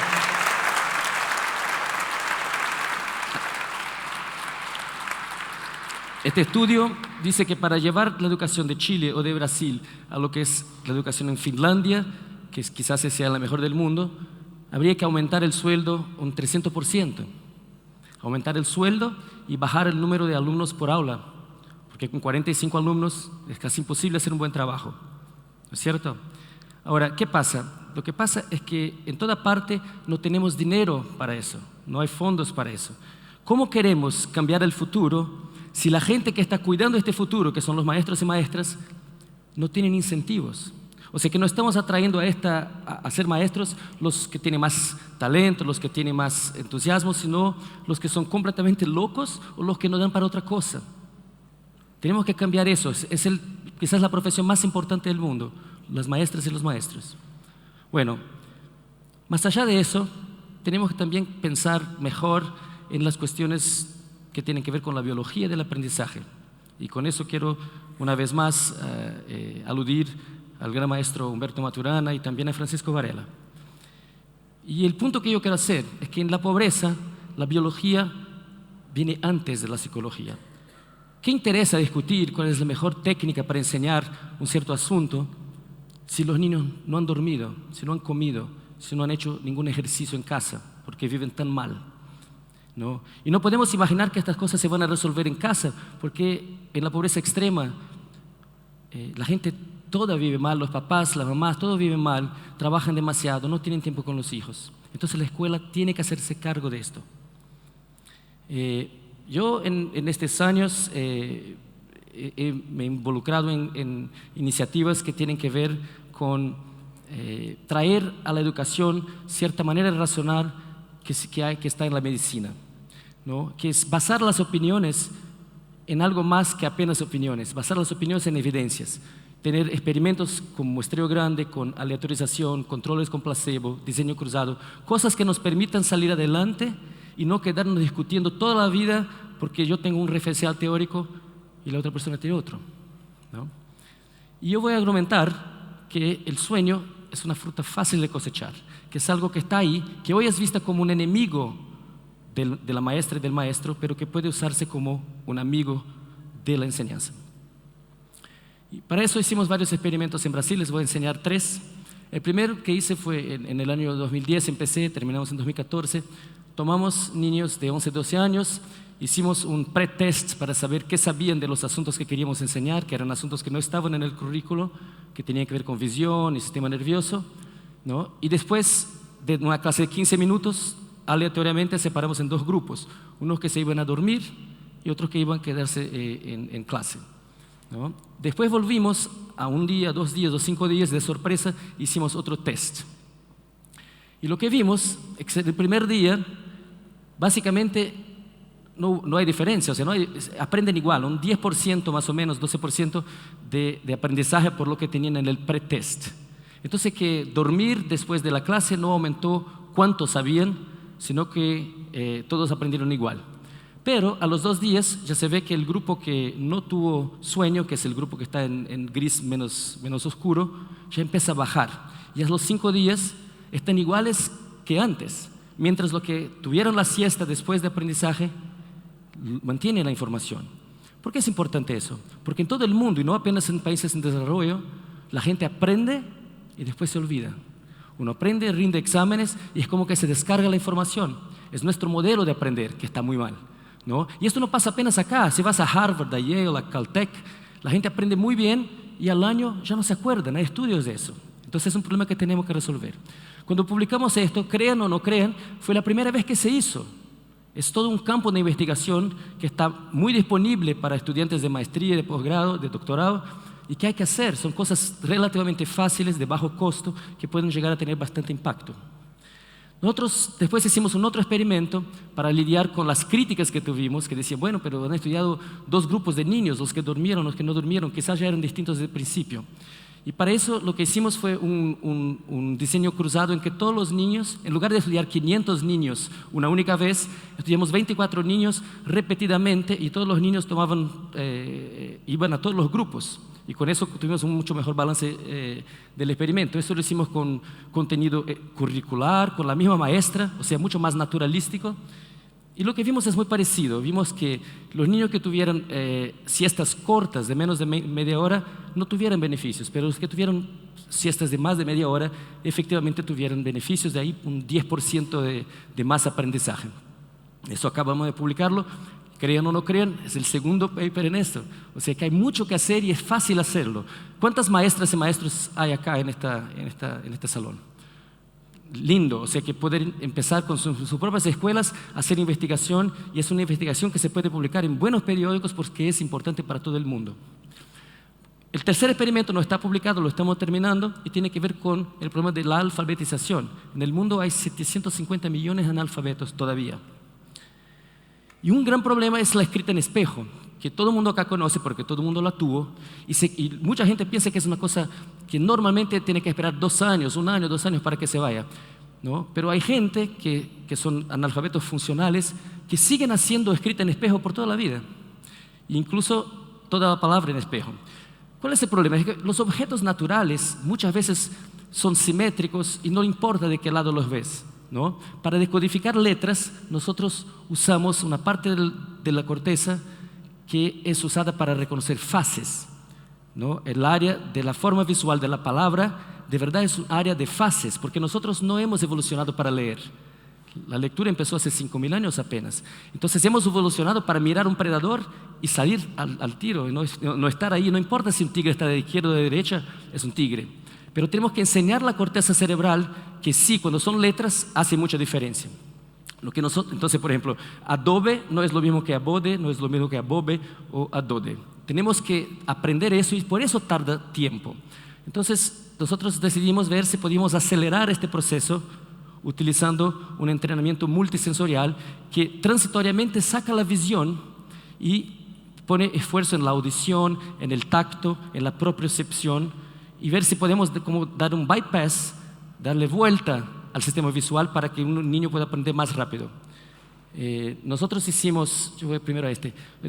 E: Este estudio dice que para llevar la educación de Chile o de Brasil a lo que es la educación en Finlandia, que quizás sea la mejor del mundo, habría que aumentar el sueldo un 300%. Aumentar el sueldo y bajar el número de alumnos por aula, porque con 45 alumnos es casi imposible hacer un buen trabajo, ¿no es cierto? Ahora, ¿qué pasa? Lo que pasa es que en toda parte no tenemos dinero para eso, no hay fondos para eso. ¿Cómo queremos cambiar el futuro si la gente que está cuidando este futuro, que son los maestros y maestras, no tienen incentivos? O sea que no estamos atrayendo a ser maestros los que tienen más talento, los que tienen más entusiasmo, sino los que son completamente locos o los que no dan para otra cosa. Tenemos que cambiar eso. Quizás la profesión más importante del mundo, las maestras y los maestros. Bueno, más allá de eso, tenemos que también pensar mejor en las cuestiones que tienen que ver con la biología del aprendizaje. Y con eso quiero una vez más aludir al gran maestro Humberto Maturana y también a Francisco Varela. Y el punto que yo quiero hacer es que en la pobreza la biología viene antes de la psicología. ¿Qué interesa discutir cuál es la mejor técnica para enseñar un cierto asunto si los niños no han dormido, si no han comido, si no han hecho ningún ejercicio en casa, porque viven tan mal? ¿No? Y no podemos imaginar que estas cosas se van a resolver en casa, porque en la pobreza extrema la gente toda vive mal, los papás, las mamás, todos viven mal, trabajan demasiado, no tienen tiempo con los hijos. Entonces la escuela tiene que hacerse cargo de esto. Yo en estos años me he involucrado en iniciativas que tienen que ver con traer a la educación cierta manera de razonar que está en la medicina, ¿no? Que es basar las opiniones en algo más que apenas opiniones, basar las opiniones en evidencias, tener experimentos con muestreo grande, con aleatorización, controles con placebo, diseño cruzado, cosas que nos permitan salir adelante y no quedarnos discutiendo toda la vida porque yo tengo un referencial teórico y la otra persona tiene otro, ¿no? Y yo voy a argumentar que el sueño es una fruta fácil de cosechar, que es algo que está ahí, que hoy es vista como un enemigo de la maestra y del maestro, pero que puede usarse como un amigo de la enseñanza. Y para eso hicimos varios experimentos en Brasil, les voy a enseñar 3. El primero que hice fue en el año 2010, empecé, terminamos en 2014. Tomamos niños de 11, 12 años, hicimos un pre-test para saber qué sabían de los asuntos que queríamos enseñar, que eran asuntos que no estaban en el currículo, que tenían que ver con visión y sistema nervioso, ¿no? Y después de una clase de 15 minutos, aleatoriamente separamos en 2 grupos, unos que se iban a dormir y otros que iban a quedarse en clase, ¿no? Después volvimos a un día, 2 días o 5 días de sorpresa, hicimos otro test. Y lo que vimos es que el primer día, básicamente, no hay diferencia, o sea, aprenden igual, un 10% más o menos, 12% de aprendizaje por lo que tenían en el pretest. Entonces que dormir después de la clase no aumentó cuánto sabían, sino que todos aprendieron igual. Pero a los 2 días ya se ve que el grupo que no tuvo sueño, que es el grupo que está en gris menos oscuro, ya empieza a bajar. Y a los 5 días están iguales que antes, mientras los que tuvieron la siesta después de aprendizaje mantienen la información. ¿Por qué es importante eso? Porque en todo el mundo, y no apenas en países en desarrollo, la gente aprende y después se olvida. Uno aprende, rinde exámenes y es como que se descarga la información. Es nuestro modelo de aprender que está muy mal, ¿no? Y esto no pasa apenas acá. Si vas a Harvard, a Yale, a Caltech, la gente aprende muy bien y al año ya no se acuerdan. Hay estudios de eso. Entonces es un problema que tenemos que resolver. Cuando publicamos esto, crean o no crean, fue la primera vez que se hizo. Es todo un campo de investigación que está muy disponible para estudiantes de maestría, de posgrado, de doctorado, y que hay que hacer. Son cosas relativamente fáciles, de bajo costo, que pueden llegar a tener bastante impacto. Nosotros después hicimos un otro experimento para lidiar con las críticas que tuvimos, que decían, bueno, pero han estudiado 2 grupos de niños, los que durmieron, los que no durmieron, quizás ya eran distintos desde el principio. Y para eso lo que hicimos fue un diseño cruzado en que todos los niños, en lugar de estudiar 500 niños una única vez, estudiamos 24 niños repetidamente y todos los niños iban a todos los grupos. Y con eso tuvimos un mucho mejor balance del experimento. Eso lo hicimos con contenido curricular, con la misma maestra, o sea, mucho más naturalístico. Y lo que vimos es muy parecido. Vimos que los niños que tuvieran siestas cortas de menos de media hora no tuvieran beneficios, pero los que tuvieron siestas de más de media hora efectivamente tuvieran beneficios, de ahí un 10% de más aprendizaje. Eso acabamos de publicarlo. Crean o no crean, es el segundo paper en esto. O sea que hay mucho que hacer y es fácil hacerlo. ¿Cuántas maestras y maestros hay acá en este salón? Lindo, o sea que poder empezar con sus propias escuelas a hacer investigación, y es una investigación que se puede publicar en buenos periódicos porque es importante para todo el mundo. El tercer experimento no está publicado, lo estamos terminando, y tiene que ver con el problema de la alfabetización. En el mundo hay 750 millones de analfabetos todavía. Y un gran problema es la escrita en espejo, que todo el mundo acá conoce porque todo el mundo la tuvo, y mucha gente piensa que es una cosa que normalmente tiene que esperar 2 años, 1 año, 2 años para que se vaya, ¿no? Pero hay gente que son analfabetos funcionales que siguen haciendo escrita en espejo por toda la vida, incluso toda la palabra en espejo. ¿Cuál es el problema? Es que los objetos naturales muchas veces son simétricos y no importa de qué lado los ves, ¿no? Para decodificar letras, nosotros usamos una parte de la corteza que es usada para reconocer fases, ¿no? El área de la forma visual de la palabra, de verdad es un área de fases, porque nosotros no hemos evolucionado para leer. La lectura empezó hace 5.000 años apenas. Entonces hemos evolucionado para mirar un predador y salir al tiro, y no estar ahí. No importa si un tigre está de izquierda o de derecha, es un tigre. Pero tenemos que enseñar la corteza cerebral que sí, cuando son letras, hace mucha diferencia. Entonces, por ejemplo, adobe no es lo mismo que abode, no es lo mismo que abobe o adode. Tenemos que aprender eso y por eso tarda tiempo. Entonces, nosotros decidimos ver si podíamos acelerar este proceso utilizando un entrenamiento multisensorial que transitoriamente saca la visión y pone esfuerzo en la audición, en el tacto, en la propiocepción, y ver si podemos como dar un bypass, darle vuelta al sistema visual para que un niño pueda aprender más rápido. Nosotros hicimos, yo voy primero a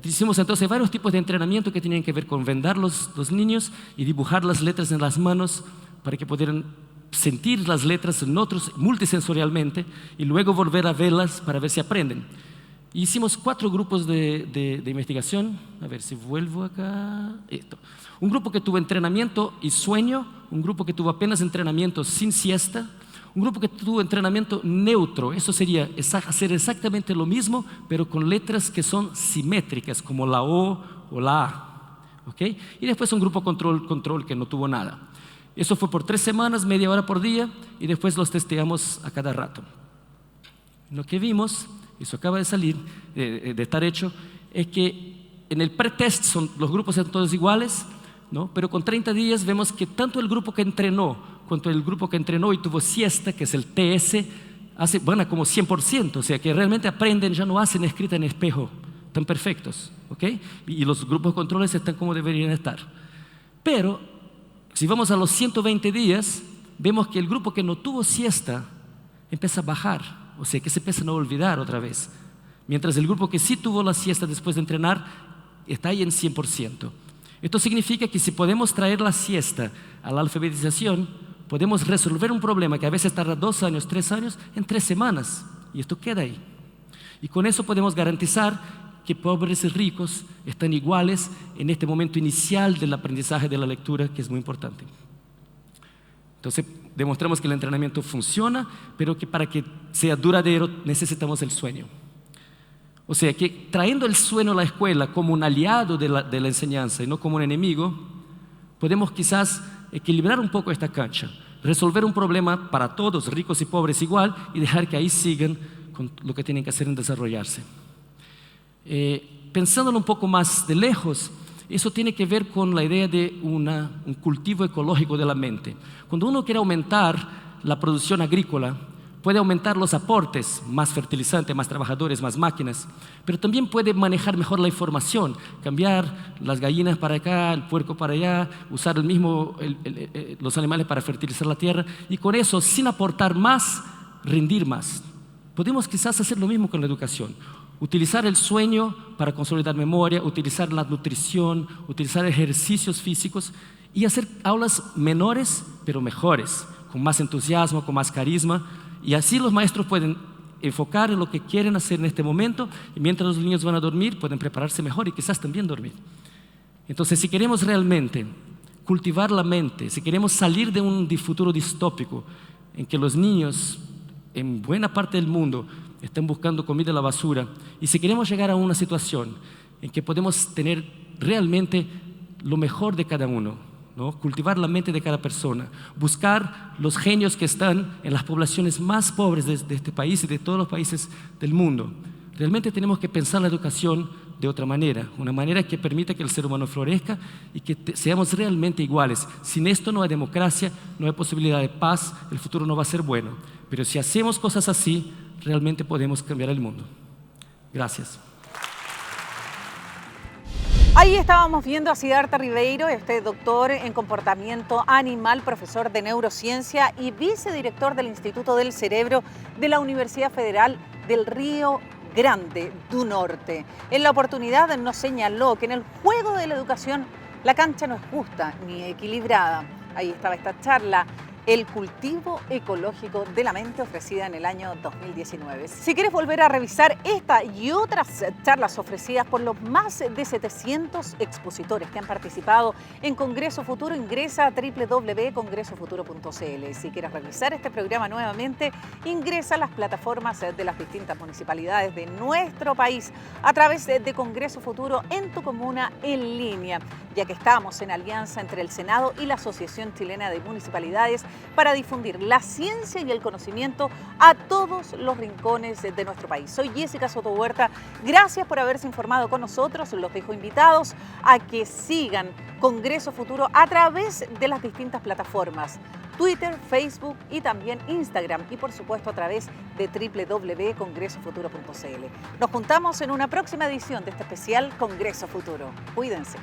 E: hicimos entonces varios tipos de entrenamiento que tenían que ver con vendar los niños y dibujar las letras en las manos para que pudieran sentir las letras en otros multisensorialmente y luego volver a verlas para ver si aprenden. Hicimos 4 grupos de investigación. A ver si vuelvo acá. Esto. Un grupo que tuvo entrenamiento y sueño, un grupo que tuvo apenas entrenamiento sin siesta, un grupo que tuvo entrenamiento neutro. Eso sería hacer exactamente lo mismo, pero con letras que son simétricas, como la O o la A. ¿Okay? Y después un grupo control que no tuvo nada. Eso fue por 3 semanas, media hora por día, y después los testeamos a cada rato. Lo que vimos, eso acaba de salir, de estar hecho, es que en el pretest los grupos son todos iguales, ¿no? Pero con 30 días vemos que tanto el grupo que entrenó cuanto el grupo que entrenó y tuvo siesta, que es el TS, van a como 100%, o sea que realmente aprenden, ya no hacen escrita en espejo tan perfectos, ¿ok? Y los grupos controles están como deberían estar. Pero si vamos a los 120 días, vemos que el grupo que no tuvo siesta empieza a bajar, o sea que se empiezan a olvidar otra vez, mientras el grupo que sí tuvo la siesta después de entrenar está ahí en 100%. Esto significa que si podemos traer la siesta a la alfabetización, podemos resolver un problema que a veces tarda 2 años, 3 años, en 3 semanas, y esto queda ahí. Y con eso podemos garantizar que pobres y ricos están iguales en este momento inicial del aprendizaje de la lectura, que es muy importante. Entonces, demostramos que el entrenamiento funciona, pero que para que sea duradero necesitamos el sueño. O sea, que trayendo el sueño a la escuela como un aliado de la enseñanza y no como un enemigo, podemos quizás equilibrar un poco esta cancha, resolver un problema para todos, ricos y pobres igual, y dejar que ahí sigan con lo que tienen que hacer en desarrollarse. Pensándolo un poco más de lejos, eso tiene que ver con la idea de un cultivo ecológico de la mente. Cuando uno quiere aumentar la producción agrícola, puede aumentar los aportes, más fertilizantes, más trabajadores, más máquinas, pero también puede manejar mejor la información, cambiar las gallinas para acá, el puerco para allá, usar los animales para fertilizar la tierra y con eso, sin aportar más, rendir más. Podemos quizás hacer lo mismo con la educación. Utilizar el sueño para consolidar memoria, utilizar la nutrición, utilizar ejercicios físicos y hacer aulas menores pero mejores, con más entusiasmo, con más carisma. Y así los maestros pueden enfocar en lo que quieren hacer en este momento y mientras los niños van a dormir pueden prepararse mejor y quizás también dormir. Entonces, si queremos realmente cultivar la mente, si queremos salir de un futuro distópico en que los niños en buena parte del mundo están buscando comida en la basura y si queremos llegar a una situación en que podemos tener realmente lo mejor de cada uno, ¿no? Cultivar la mente de cada persona, buscar los genios que están en las poblaciones más pobres de este país y de todos los países del mundo. Realmente tenemos que pensar la educación de otra manera, una manera que permita que el ser humano florezca y que seamos realmente iguales. Sin esto no hay democracia, no hay posibilidad de paz, el futuro no va a ser bueno. Pero si hacemos cosas así, realmente podemos cambiar el mundo. Gracias.
A: Ahí estábamos viendo a Siddhartha Ribeiro, doctor en comportamiento animal, profesor de neurociencia y vicedirector del Instituto del Cerebro de la Universidad Federal del Río Grande do Norte. En la oportunidad nos señaló que en el juego de la educación la cancha no es justa ni equilibrada. Ahí estaba esta charla, el cultivo ecológico de la mente, ofrecida en el año 2019. Si quieres volver a revisar esta y otras charlas ofrecidas por los más de 700 expositores que han participado en Congreso Futuro, ingresa a www.congresofuturo.cl. Si quieres revisar este programa nuevamente, ingresa a las plataformas de las distintas municipalidades de nuestro país a través de Congreso Futuro en tu comuna en línea, ya que estamos en alianza entre el Senado y la Asociación Chilena de Municipalidades para difundir la ciencia y el conocimiento a todos los rincones de nuestro país. Soy Jessica Soto Huerta, gracias por haberse informado con nosotros. Los dejo invitados a que sigan Congreso Futuro a través de las distintas plataformas, Twitter, Facebook y también Instagram y por supuesto a través de www.congresofuturo.cl. Nos juntamos en una próxima edición de este especial Congreso Futuro. Cuídense.